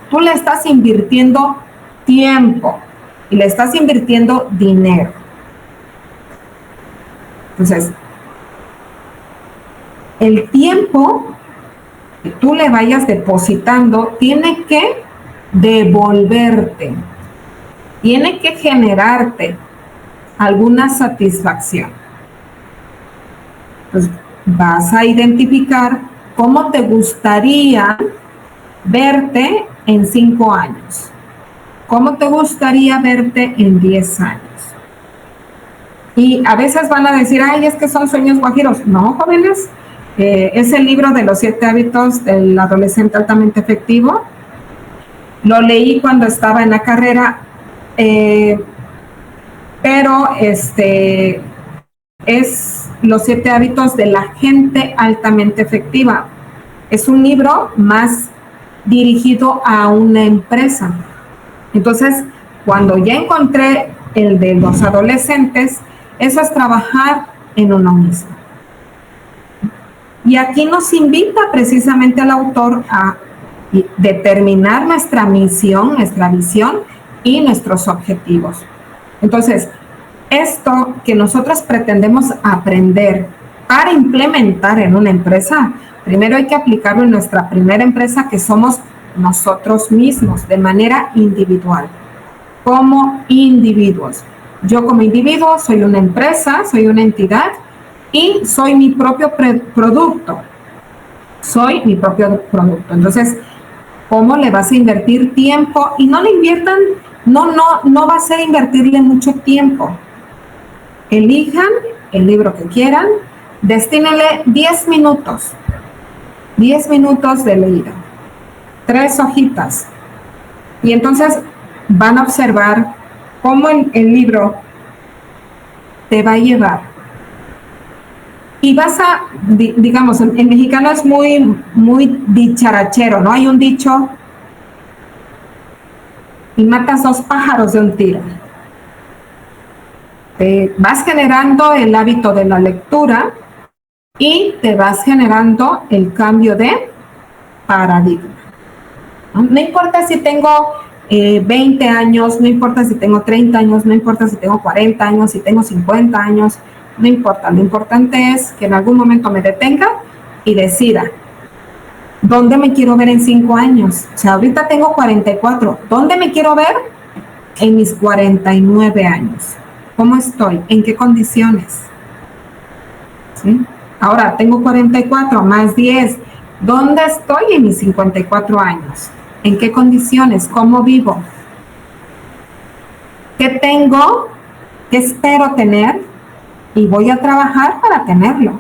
Tú le estás invirtiendo tiempo y le estás invirtiendo dinero. Entonces, el tiempo que tú le vayas depositando tiene que devolverte, tiene que generarte alguna satisfacción. Pues vas a identificar cómo te gustaría verte en 5 años. ¿Cómo te gustaría verte en 10 años? Y a veces van a decir, ay, es que son sueños guajiros. No, jóvenes, es el libro de los 7 hábitos del adolescente altamente efectivo. Lo leí cuando estaba en la carrera, pero es los 7 hábitos de la gente altamente efectiva. Es un libro más dirigido a una empresa. Entonces, cuando ya encontré el de los adolescentes, eso es trabajar en uno mismo. Y aquí nos invita precisamente el autor a determinar nuestra misión, nuestra visión y nuestros objetivos. Entonces, esto que nosotros pretendemos aprender para implementar en una empresa, primero hay que aplicarlo en nuestra primera empresa, que somos nosotros mismos, de manera individual, como individuos. Yo como individuo soy una empresa, soy una entidad y soy mi propio producto. Soy mi propio producto. Entonces, ¿cómo le vas a invertir tiempo? Y no le inviertan, no va a ser invertirle mucho tiempo. Elijan el libro que quieran, destínenle 10 minutos. 10 minutos de leída. 3 hojitas. Y entonces van a observar cómo el libro te va a llevar y vas a, digamos, en mexicano es muy dicharachero, ¿no? Hay un dicho, y matas 2 pájaros de un tiro. Vas generando el hábito de la lectura y te vas generando el cambio de paradigma. No importa si tengo 20 años, no importa si tengo 30 años, no importa si tengo 40 años, si tengo 50 años, no importa. Lo importante es que en algún momento me detenga y decida, ¿dónde me quiero ver en 5 años? O sea, ahorita tengo 44. ¿Dónde me quiero ver? En mis 49 años. ¿Cómo estoy? ¿En qué condiciones? ¿Sí? Ahora, tengo 44 más 10. ¿Dónde estoy en mis 54 años? ¿En qué condiciones? ¿Cómo vivo? ¿Qué tengo? ¿Qué espero tener? Y voy a trabajar para tenerlo.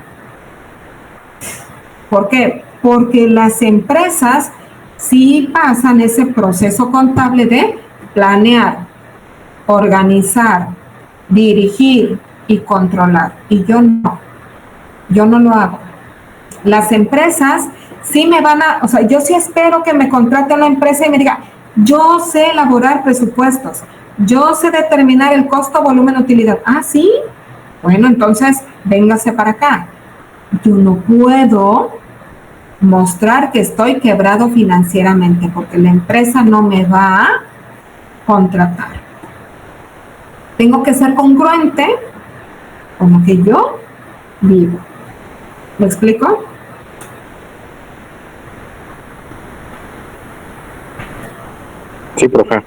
¿Por qué? Porque las empresas sí pasan ese proceso contable de planear, organizar, dirigir y controlar. Y yo no lo hago. Las empresas sí me van a, o sea, yo sí espero que me contrate la empresa y me diga, yo sé elaborar presupuestos, yo sé determinar el costo, volumen, utilidad. Ah, ¿sí? Bueno, entonces, véngase para acá. Yo no puedo mostrar que estoy quebrado financieramente porque la empresa no me va a contratar. Tengo que ser congruente con lo que yo vivo. ¿Me explico? Sí, profe.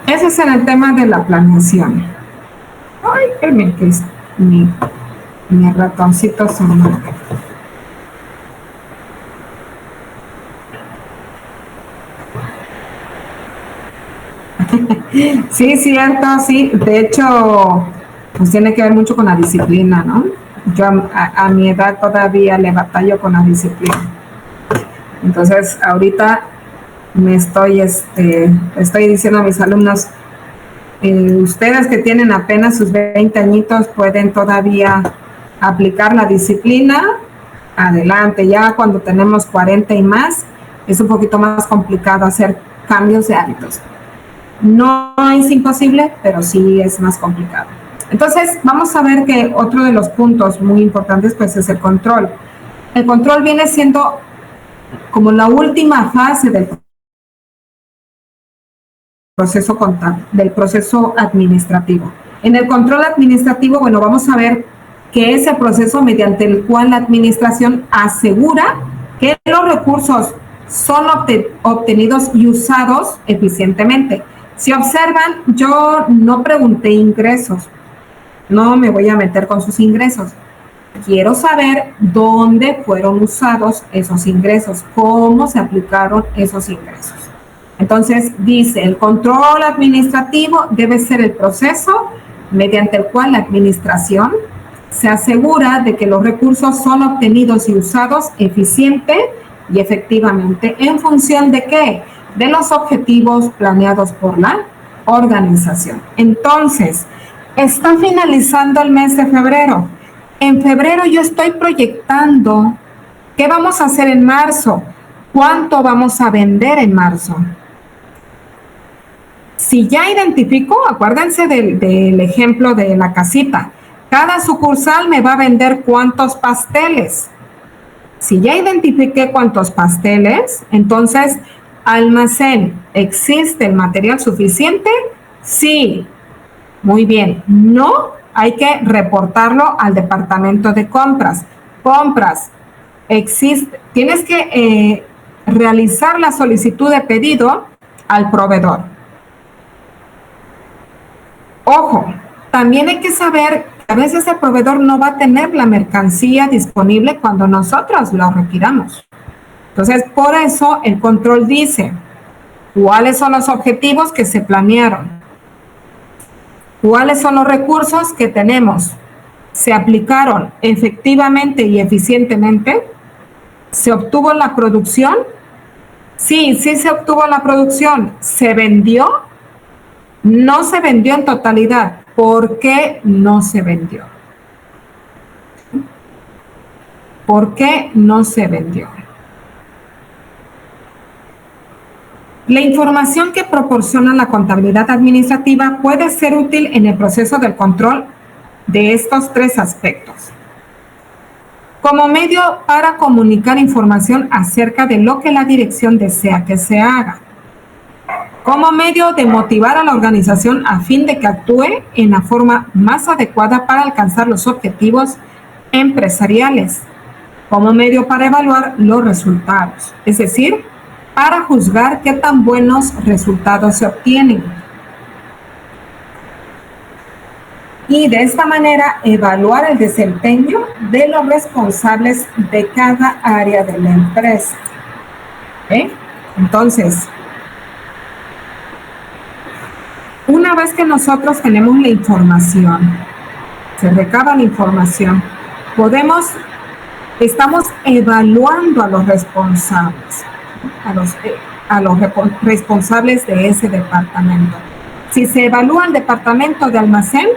Ese es en el tema de la planeación. Ay, espérame, que es mi ratoncito sonoro. Sí, cierto, sí. De hecho, pues tiene que ver mucho con la disciplina, ¿no? Yo a mi edad todavía le batallo con la disciplina. Entonces, ahorita me estoy diciendo a mis alumnos, ustedes que tienen apenas sus 20 añitos pueden todavía aplicar la disciplina, adelante. Ya cuando tenemos 40 y más, es un poquito más complicado hacer cambios de hábitos. No es imposible, pero sí es más complicado. Entonces, vamos a ver que otro de los puntos muy importantes, pues, es el control. El control viene siendo como la última fase del proceso contable, del proceso administrativo. En el control administrativo, bueno, vamos a ver que es el proceso mediante el cual la administración asegura que los recursos son obtenidos y usados eficientemente. Si observan, yo no pregunté ingresos, no me voy a meter con sus ingresos. Quiero saber dónde fueron usados esos ingresos, cómo se aplicaron esos ingresos. Entonces, dice, el control administrativo debe ser el proceso mediante el cual la administración se asegura de que los recursos son obtenidos y usados eficiente y efectivamente. ¿En función de qué? De los objetivos planeados por la organización. Entonces, está finalizando el mes de febrero. En febrero yo estoy proyectando qué vamos a hacer en marzo, cuánto vamos a vender en marzo. Si ya identifico, acuérdense del ejemplo de la casita, cada sucursal me va a vender cuántos pasteles. Si ya identifiqué cuántos pasteles, entonces, almacén, ¿existe el material suficiente? Sí. Muy bien. No, hay que reportarlo al departamento de compras. Compras, existe. Tienes que realizar la solicitud de pedido al proveedor. Ojo, también hay que saber que a veces el proveedor no va a tener la mercancía disponible cuando nosotros lo requiramos. Entonces, por eso el control dice cuáles son los objetivos que se planearon, cuáles son los recursos que tenemos, se aplicaron efectivamente y eficientemente, se obtuvo la producción Sí, sí se obtuvo la producción. ¿Se vendió? No se vendió en totalidad. ¿Por qué no se vendió? ¿Por qué no se vendió? La información que proporciona la contabilidad administrativa puede ser útil en el proceso del control de estos tres aspectos. Como medio para comunicar información acerca de lo que la dirección desea que se haga. Como medio de motivar a la organización a fin de que actúe en la forma más adecuada para alcanzar los objetivos empresariales. Como medio para evaluar los resultados, es decir, para juzgar qué tan buenos resultados se obtienen. Y de esta manera evaluar el desempeño de los responsables de cada área de la empresa. Entonces, una vez que nosotros tenemos la información, se recaba la información, estamos evaluando a los responsables, a los responsables de ese departamento. Si se evalúa el departamento de almacén,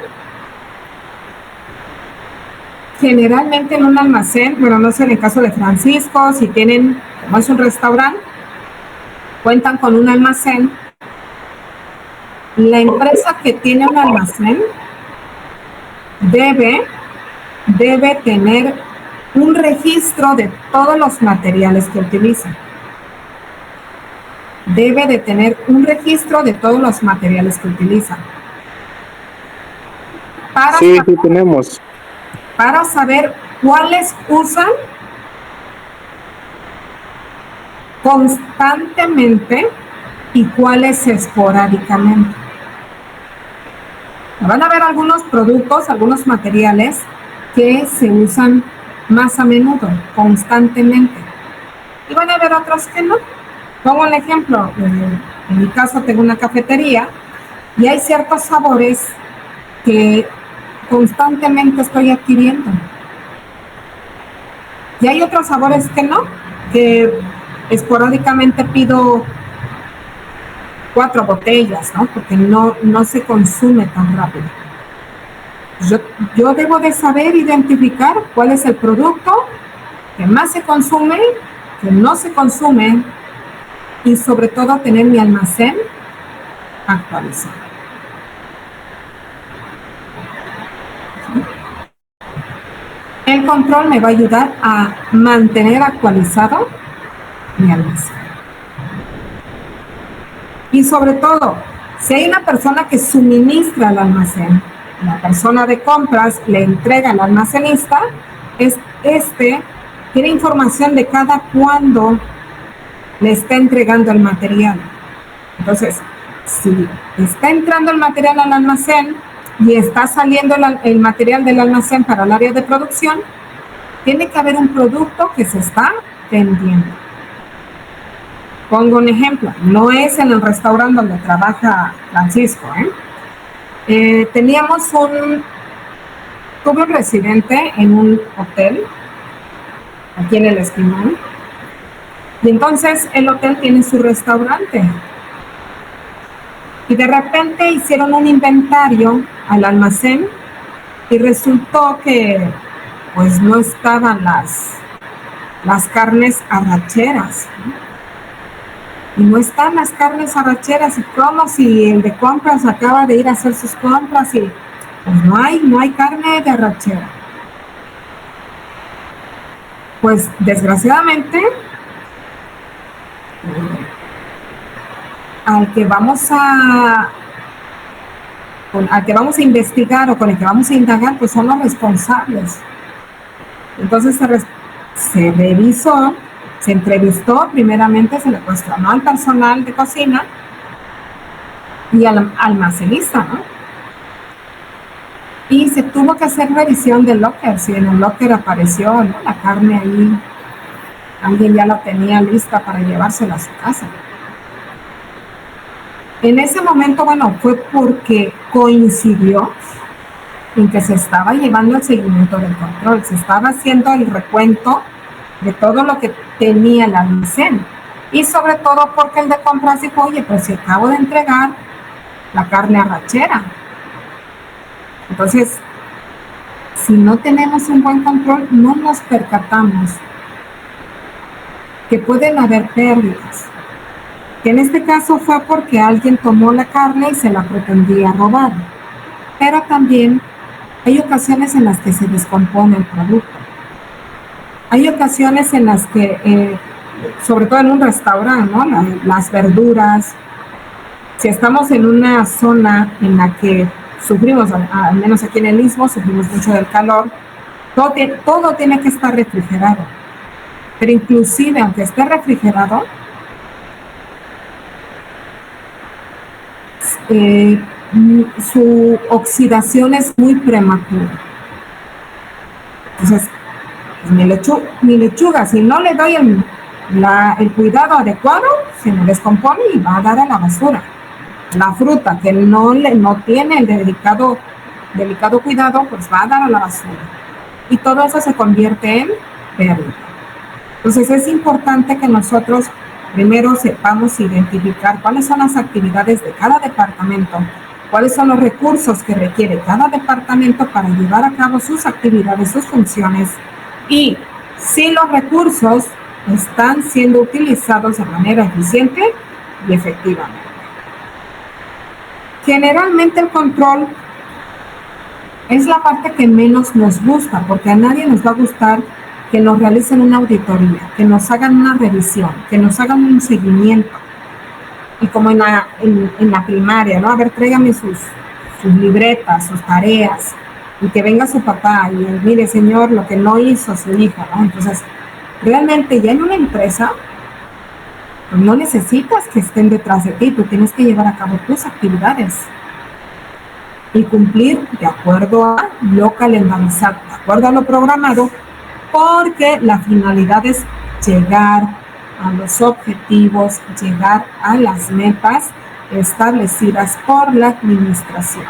generalmente en un almacén, bueno, no sé en el caso de Francisco, si tienen, como es un restaurante, cuentan con un almacén. La empresa que tiene un almacén debe tener un registro de todos los materiales que utiliza. Debe de tener un registro de todos los materiales que utiliza. Sí, sí tenemos. Para saber cuáles usan constantemente y cuáles esporádicamente. Van a haber algunos productos, algunos materiales que se usan más a menudo, constantemente. Y van a haber otros que no. Pongo un ejemplo. En mi caso tengo una cafetería y hay ciertos sabores que constantemente estoy adquiriendo. Y hay otros sabores que no, que esporádicamente pido 4 botellas, ¿no? Porque no se consume tan rápido. Yo debo de saber identificar cuál es el producto que más se consume, que no se consume, y sobre todo tener mi almacén actualizado. El control me va a ayudar a mantener actualizado mi almacén. Y sobre todo, si hay una persona que suministra el almacén, la persona de compras le entrega al almacenista, tiene información de cada cuándo le está entregando el material. Entonces, si está entrando el material al almacén y está saliendo el material del almacén para el área de producción, tiene que haber un producto que se está vendiendo. Pongo un ejemplo, no es en el restaurante donde trabaja Francisco. Tuve un residente en un hotel, aquí en el Esquimón, y entonces el hotel tiene su restaurante. Y de repente hicieron un inventario al almacén y resultó que pues no estaban las carnes arracheras. Y no están las carnes arracheras, y como si el de compras acaba de ir a hacer sus compras y pues no hay carne de arrachera. Pues desgraciadamente, al que vamos a investigar o con el que vamos a indagar, pues son los responsables. Entonces se revisó, se entrevistó, primeramente se le cuestionó al personal de cocina y al almacenista, ¿no? Y se tuvo que hacer revisión del locker. Si en el locker apareció, ¿no?, la carne ahí, alguien ya la tenía lista para llevársela a su casa. En ese momento, bueno, fue porque coincidió en que se estaba llevando el seguimiento del control, se estaba haciendo el recuento de todo lo que tenía el almacén. Y sobre todo porque el de compras dijo, oye, pues si acabo de entregar la carne arrachera. Entonces, si no tenemos un buen control, no nos percatamos que pueden haber pérdidas. Que en este caso fue porque alguien tomó la carne y se la pretendía robar. Pero también hay ocasiones en las que se descompone el producto. Hay ocasiones en las que, sobre todo en un restaurante, ¿no? Las verduras, si estamos en una zona en la que sufrimos, al menos aquí en el Istmo, sufrimos mucho del calor, todo tiene que estar refrigerado. Pero inclusive, aunque esté refrigerado, su oxidación es muy prematura. Entonces, mi lechuga, si no le doy el cuidado adecuado, se me descompone y va a dar a la basura. La fruta que no tiene el delicado cuidado, pues va a dar a la basura. Y todo eso se convierte en pérdida. Entonces es importante que nosotros primero sepamos identificar cuáles son las actividades de cada departamento, cuáles son los recursos que requiere cada departamento para llevar a cabo sus actividades, sus funciones, y si los recursos están siendo utilizados de manera eficiente y efectivamente. Generalmente el control es la parte que menos nos gusta, porque a nadie nos va a gustar que nos realicen una auditoría, que nos hagan una revisión, que nos hagan un seguimiento. Y como en la primaria, ¿no? A ver, tráigame sus libretas, sus tareas, y que venga su papá y mire, señor, lo que no hizo su hija, ¿no? Entonces, realmente ya en una empresa, pues no necesitas que estén detrás de ti, tú tienes que llevar a cabo tus actividades y cumplir de acuerdo a lo calendarizado, de acuerdo a lo programado, porque la finalidad es llegar a los objetivos, llegar a las metas establecidas por la administración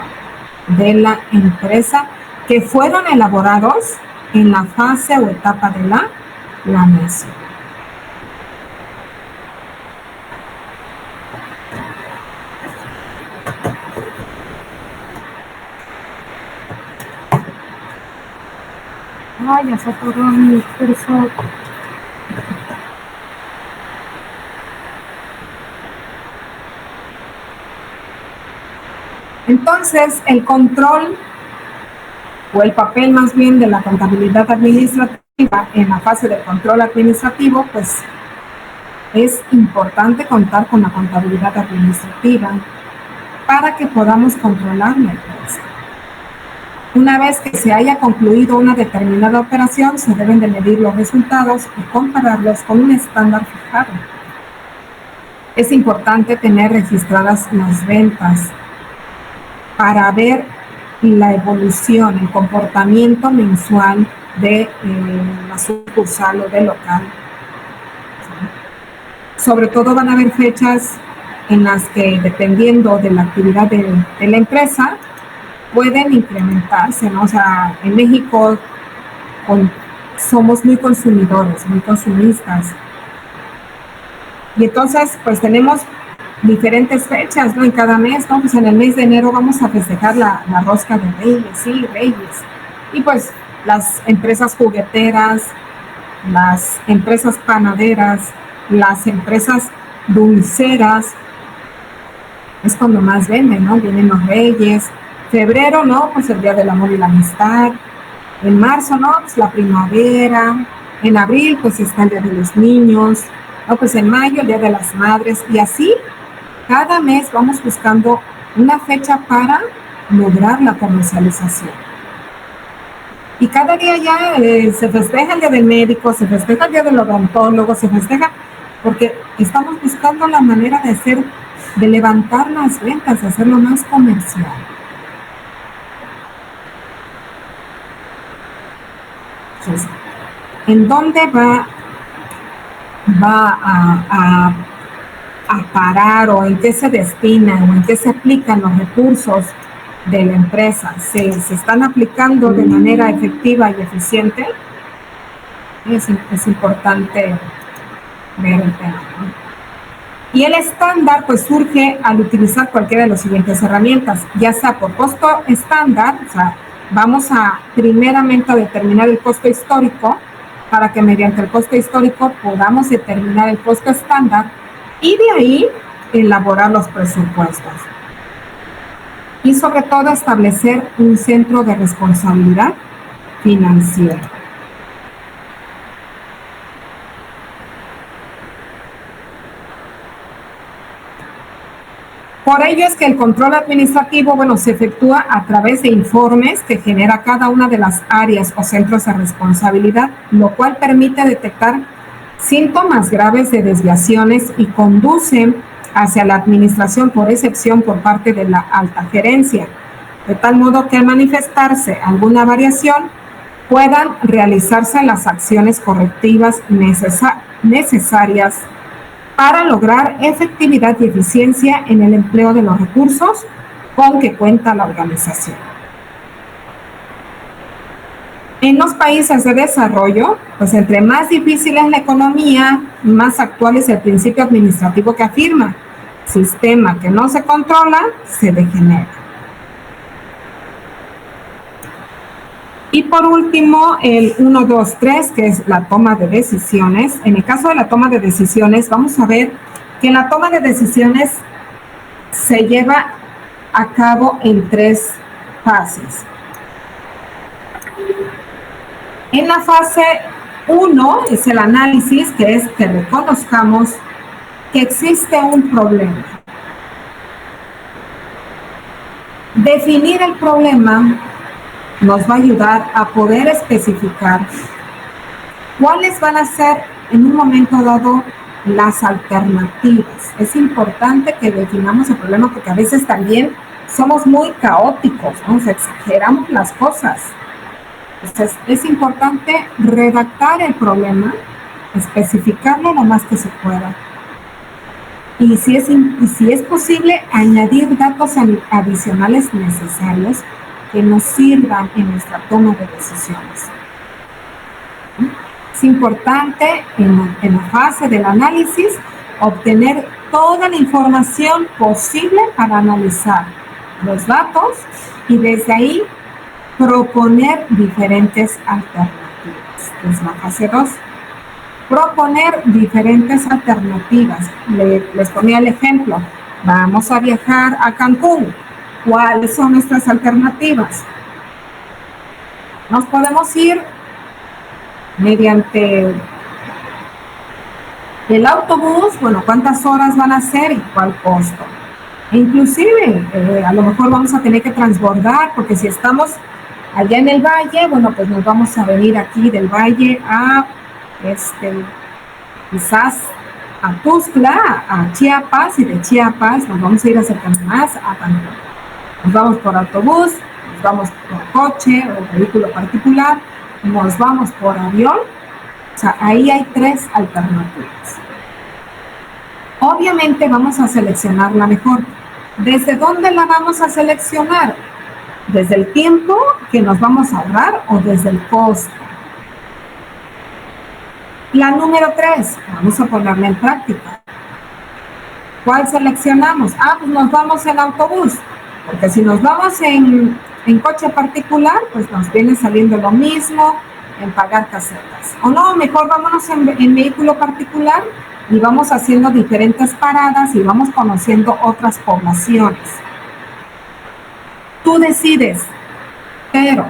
de la empresa, que fueron elaborados en la fase o etapa de la planeación. Ay, ya se atoró mi cursor. Entonces, el control o el papel más bien de la contabilidad administrativa en la fase de control administrativo, pues es importante contar con la contabilidad administrativa para que podamos controlar la empresa. Una vez que se haya concluido una determinada operación, se deben de medir los resultados y compararlos con un estándar fijado. Es importante tener registradas las ventas para ver la evolución, el comportamiento mensual de la sucursal o del local. Sobre todo van a haber fechas en las que, dependiendo de la actividad de la empresa, pueden incrementarse, ¿no? O sea, en México somos muy consumidores, muy consumistas. Y entonces, pues tenemos diferentes fechas, ¿no? En cada mes, ¿no? Pues en el mes de enero vamos a festejar la rosca de Reyes, sí, Reyes. Y pues las empresas jugueteras, las empresas panaderas, las empresas dulceras, es cuando más venden, ¿no? Vienen los Reyes. Febrero, ¿no? Pues el Día del Amor y la Amistad. En marzo, ¿no? Pues la primavera. En abril, pues está el Día de los Niños. No, pues en mayo, el Día de las Madres. Y así, cada mes vamos buscando una fecha para lograr la comercialización. Y cada día ya se festeja el Día del Médico, se festeja el Día del Odontólogo, se festeja, porque estamos buscando la manera de levantar las ventas, de hacerlo más comercial. Entonces, ¿en dónde va a parar, o en qué se destina, o en qué se aplican los recursos de la empresa? ¿Se están aplicando de manera efectiva y eficiente? Es importante ver el tema, ¿no? Y el estándar pues surge al utilizar cualquiera de las siguientes herramientas, ya sea por costo estándar, o sea, vamos a primeramente a determinar el costo histórico para que mediante el costo histórico podamos determinar el costo estándar y de ahí elaborar los presupuestos. Y sobre todo establecer un centro de responsabilidad financiera. Por ello es que el control administrativo, se efectúa a través de informes que genera cada una de las áreas o centros de responsabilidad, lo cual permite detectar síntomas graves de desviaciones y conduce hacia la administración por excepción por parte de la alta gerencia, de tal modo que al manifestarse alguna variación puedan realizarse las acciones correctivas necesarias para lograr efectividad y eficiencia en el empleo de los recursos con que cuenta la organización. En los países de desarrollo, pues entre más difícil es la economía, más actual es el principio administrativo que afirma: sistema que no se controla, se degenera. Y por último, el 1, 2, 3, que es la toma de decisiones. En el caso de la toma de decisiones, vamos a ver que la toma de decisiones se lleva a cabo en 3 fases. En la fase 1 es el análisis, que es que reconozcamos que existe un problema. Definir el problema nos va a ayudar a poder especificar cuáles van a ser en un momento dado las alternativas. Es importante que definamos el problema porque a veces también somos muy caóticos, ¿no? O sea, exageramos las cosas. Entonces, es importante redactar el problema, especificarlo lo más que se pueda. Y si es posible, añadir datos adicionales necesarios que nos sirvan en nuestra toma de decisiones. Es importante en la fase del análisis obtener toda la información posible para analizar los datos y desde ahí proponer diferentes alternativas. Es la fase 2. Proponer diferentes alternativas. Les ponía el ejemplo. Vamos a viajar a Cancún. ¿Cuáles son nuestras alternativas? Nos podemos ir mediante el autobús, ¿cuántas horas van a ser y cuál costo? E inclusive, a lo mejor vamos a tener que transbordar, porque si estamos allá en el valle, pues nos vamos a venir aquí del valle a, quizás a Tuxtla, a Chiapas, y de Chiapas nos vamos a ir acercando más a Cancún. Nos vamos por autobús, nos vamos por coche o vehículo particular, nos vamos por avión. O sea, ahí hay 3 alternativas. Obviamente vamos a seleccionar la mejor. ¿Desde dónde la vamos a seleccionar? ¿Desde el tiempo que nos vamos a ahorrar o desde el costo? La número 3, vamos a ponerla en práctica. ¿Cuál seleccionamos? Pues nos vamos en autobús. Porque si nos vamos en coche particular, pues nos viene saliendo lo mismo en pagar casetas. O no, mejor vámonos en vehículo particular y vamos haciendo diferentes paradas y vamos conociendo otras poblaciones. Tú decides, pero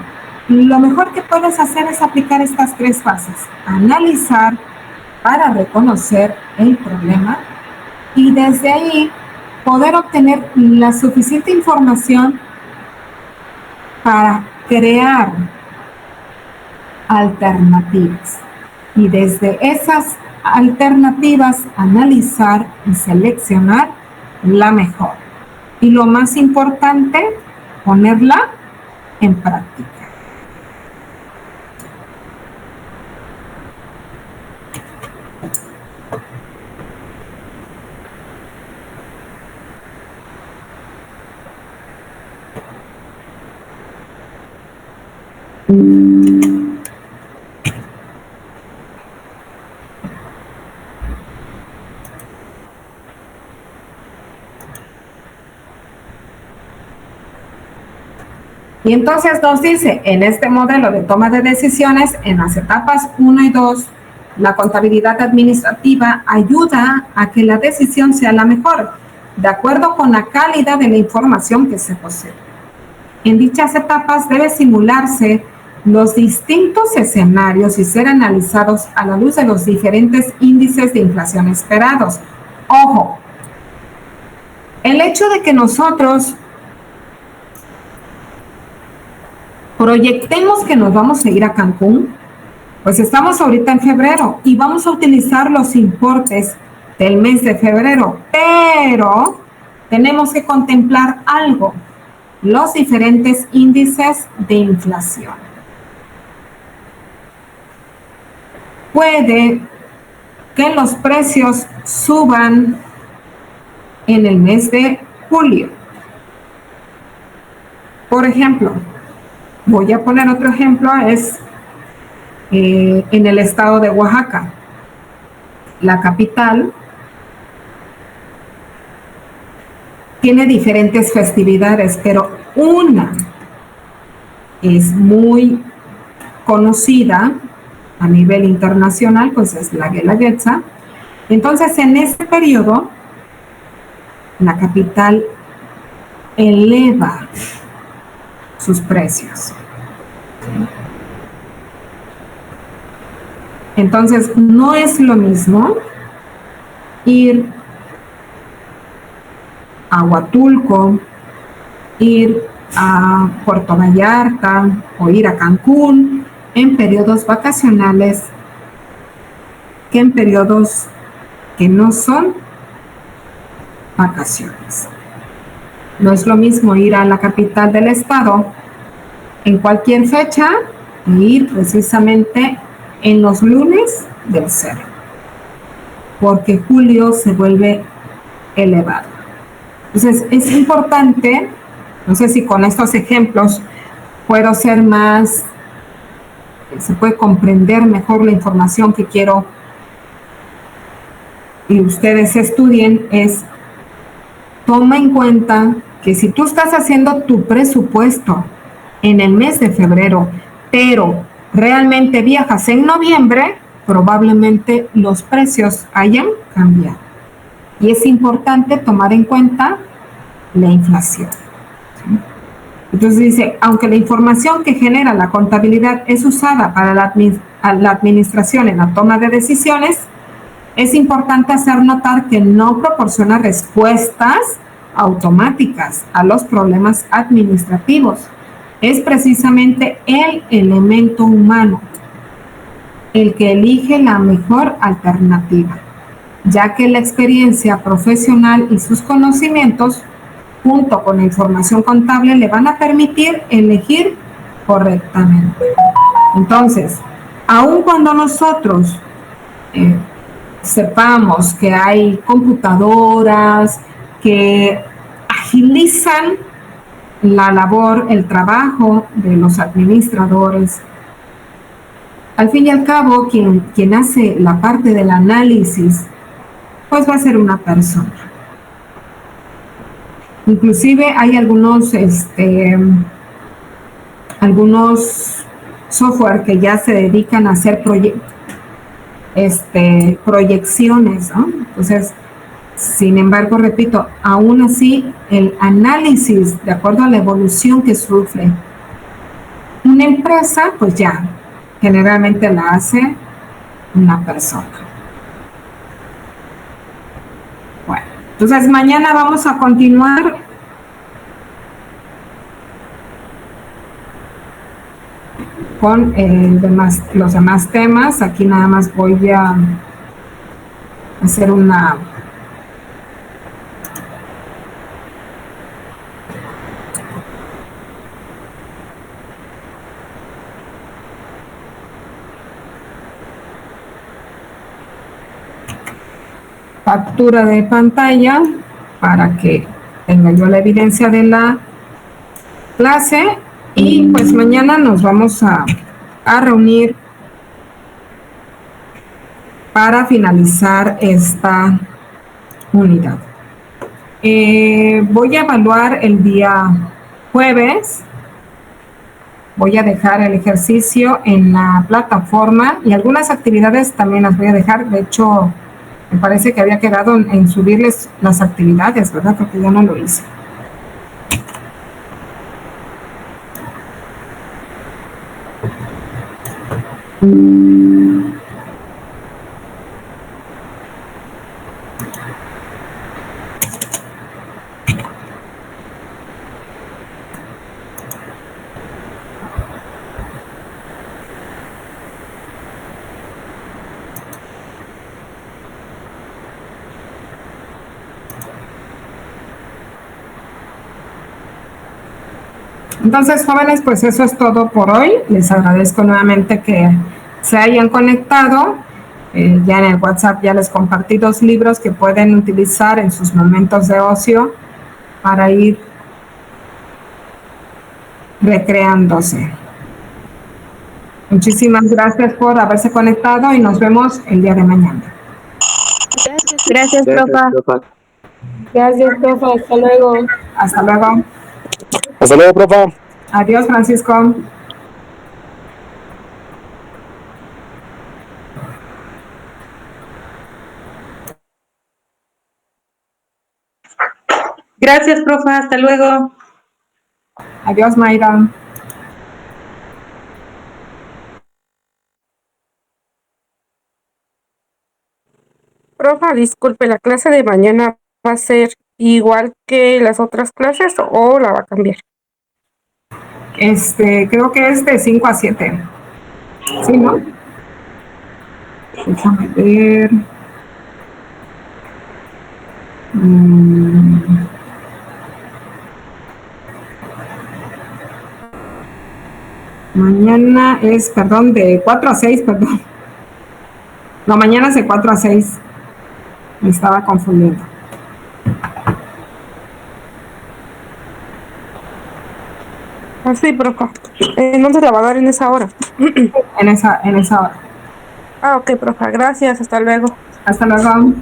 lo mejor que puedes hacer es aplicar estas 3 fases. Analizar para reconocer el problema y desde ahí poder obtener la suficiente información para crear alternativas. Y desde esas alternativas analizar y seleccionar la mejor. Y lo más importante, ponerla en práctica. Y entonces nos dice, en este modelo de toma de decisiones, en las etapas 1 y 2, la contabilidad administrativa ayuda a que la decisión sea la mejor, de acuerdo con la calidad de la información que se posee. En dichas etapas debe simularse los distintos escenarios y ser analizados a la luz de los diferentes índices de inflación esperados. Ojo, el hecho de que nosotros proyectemos que nos vamos a ir a Cancún, pues estamos ahorita en febrero y vamos a utilizar los importes del mes de febrero, pero tenemos que contemplar algo, los diferentes índices de inflación. Puede que los precios suban en el mes de julio. Por ejemplo, voy a poner otro ejemplo, es en el estado de Oaxaca, la capital tiene diferentes festividades, pero una es muy conocida a nivel internacional, pues es la Guelaguetza. Entonces, en ese periodo, la capital eleva sus precios. Entonces, no es lo mismo ir a Huatulco, ir a Puerto Vallarta o ir a Cancún en periodos vacacionales que en periodos que no son vacaciones. No es lo mismo ir a la capital del estado en cualquier fecha e ir precisamente en los lunes del cerro, porque julio se vuelve elevado. Entonces es importante, no sé si con estos ejemplos puedo ser más, se puede comprender mejor la información que quiero y ustedes estudien, es toma en cuenta que si tú estás haciendo tu presupuesto en el mes de febrero, pero realmente viajas en noviembre, probablemente los precios hayan cambiado. Y es importante tomar en cuenta la inflación. ¿Sí? Entonces dice, aunque la información que genera la contabilidad es usada para la administración en la toma de decisiones, es importante hacer notar que no proporciona respuestas automáticas a los problemas administrativos. Es precisamente el elemento humano el que elige la mejor alternativa, ya que la experiencia profesional y sus conocimientos, junto con la información contable, le van a permitir elegir correctamente. Entonces, aun cuando nosotros sepamos que hay computadoras que agilizan la labor, el trabajo de los administradores, al fin y al cabo, quien hace la parte del análisis, pues va a ser una persona. Inclusive hay algunos software que ya se dedican a hacer proyecciones, ¿no? Entonces, sin embargo, repito, aún así, el análisis, de acuerdo a la evolución que sufre una empresa, pues ya, generalmente la hace una persona. Bueno, entonces mañana vamos a continuar con los demás temas. Aquí nada más voy a hacer una captura de pantalla para que tenga yo la evidencia de la clase y pues mañana nos vamos a reunir para finalizar esta unidad. Voy a evaluar el día jueves voy a dejar el ejercicio en la plataforma y algunas actividades también las voy a dejar. De hecho, me parece que había quedado en subirles las actividades, ¿verdad? Porque ya no lo hice. Entonces, jóvenes, pues eso es todo por hoy. Les agradezco nuevamente que se hayan conectado. Ya en el WhatsApp ya les compartí 2 libros que pueden utilizar en sus momentos de ocio para ir recreándose. Muchísimas gracias por haberse conectado y nos vemos el día de mañana. Gracias, profa. Gracias, profa. Hasta luego. Hasta luego. Hasta luego, profa. Adiós, Francisco. Gracias, profa. Hasta luego. Adiós, Mayra. Profa, disculpe, ¿la clase de mañana va a ser igual que las otras clases o la va a cambiar? Creo que es de 5 a 7. ¿Sí, no? Déjame ver. Mañana es, perdón, de 4 a 6, perdón. No, mañana es de 4 a 6. Me estaba confundiendo. Ah, sí, profa. Entonces la va a dar en esa hora. En esa hora. Ah, ok, profa. Gracias. Hasta luego. Hasta luego.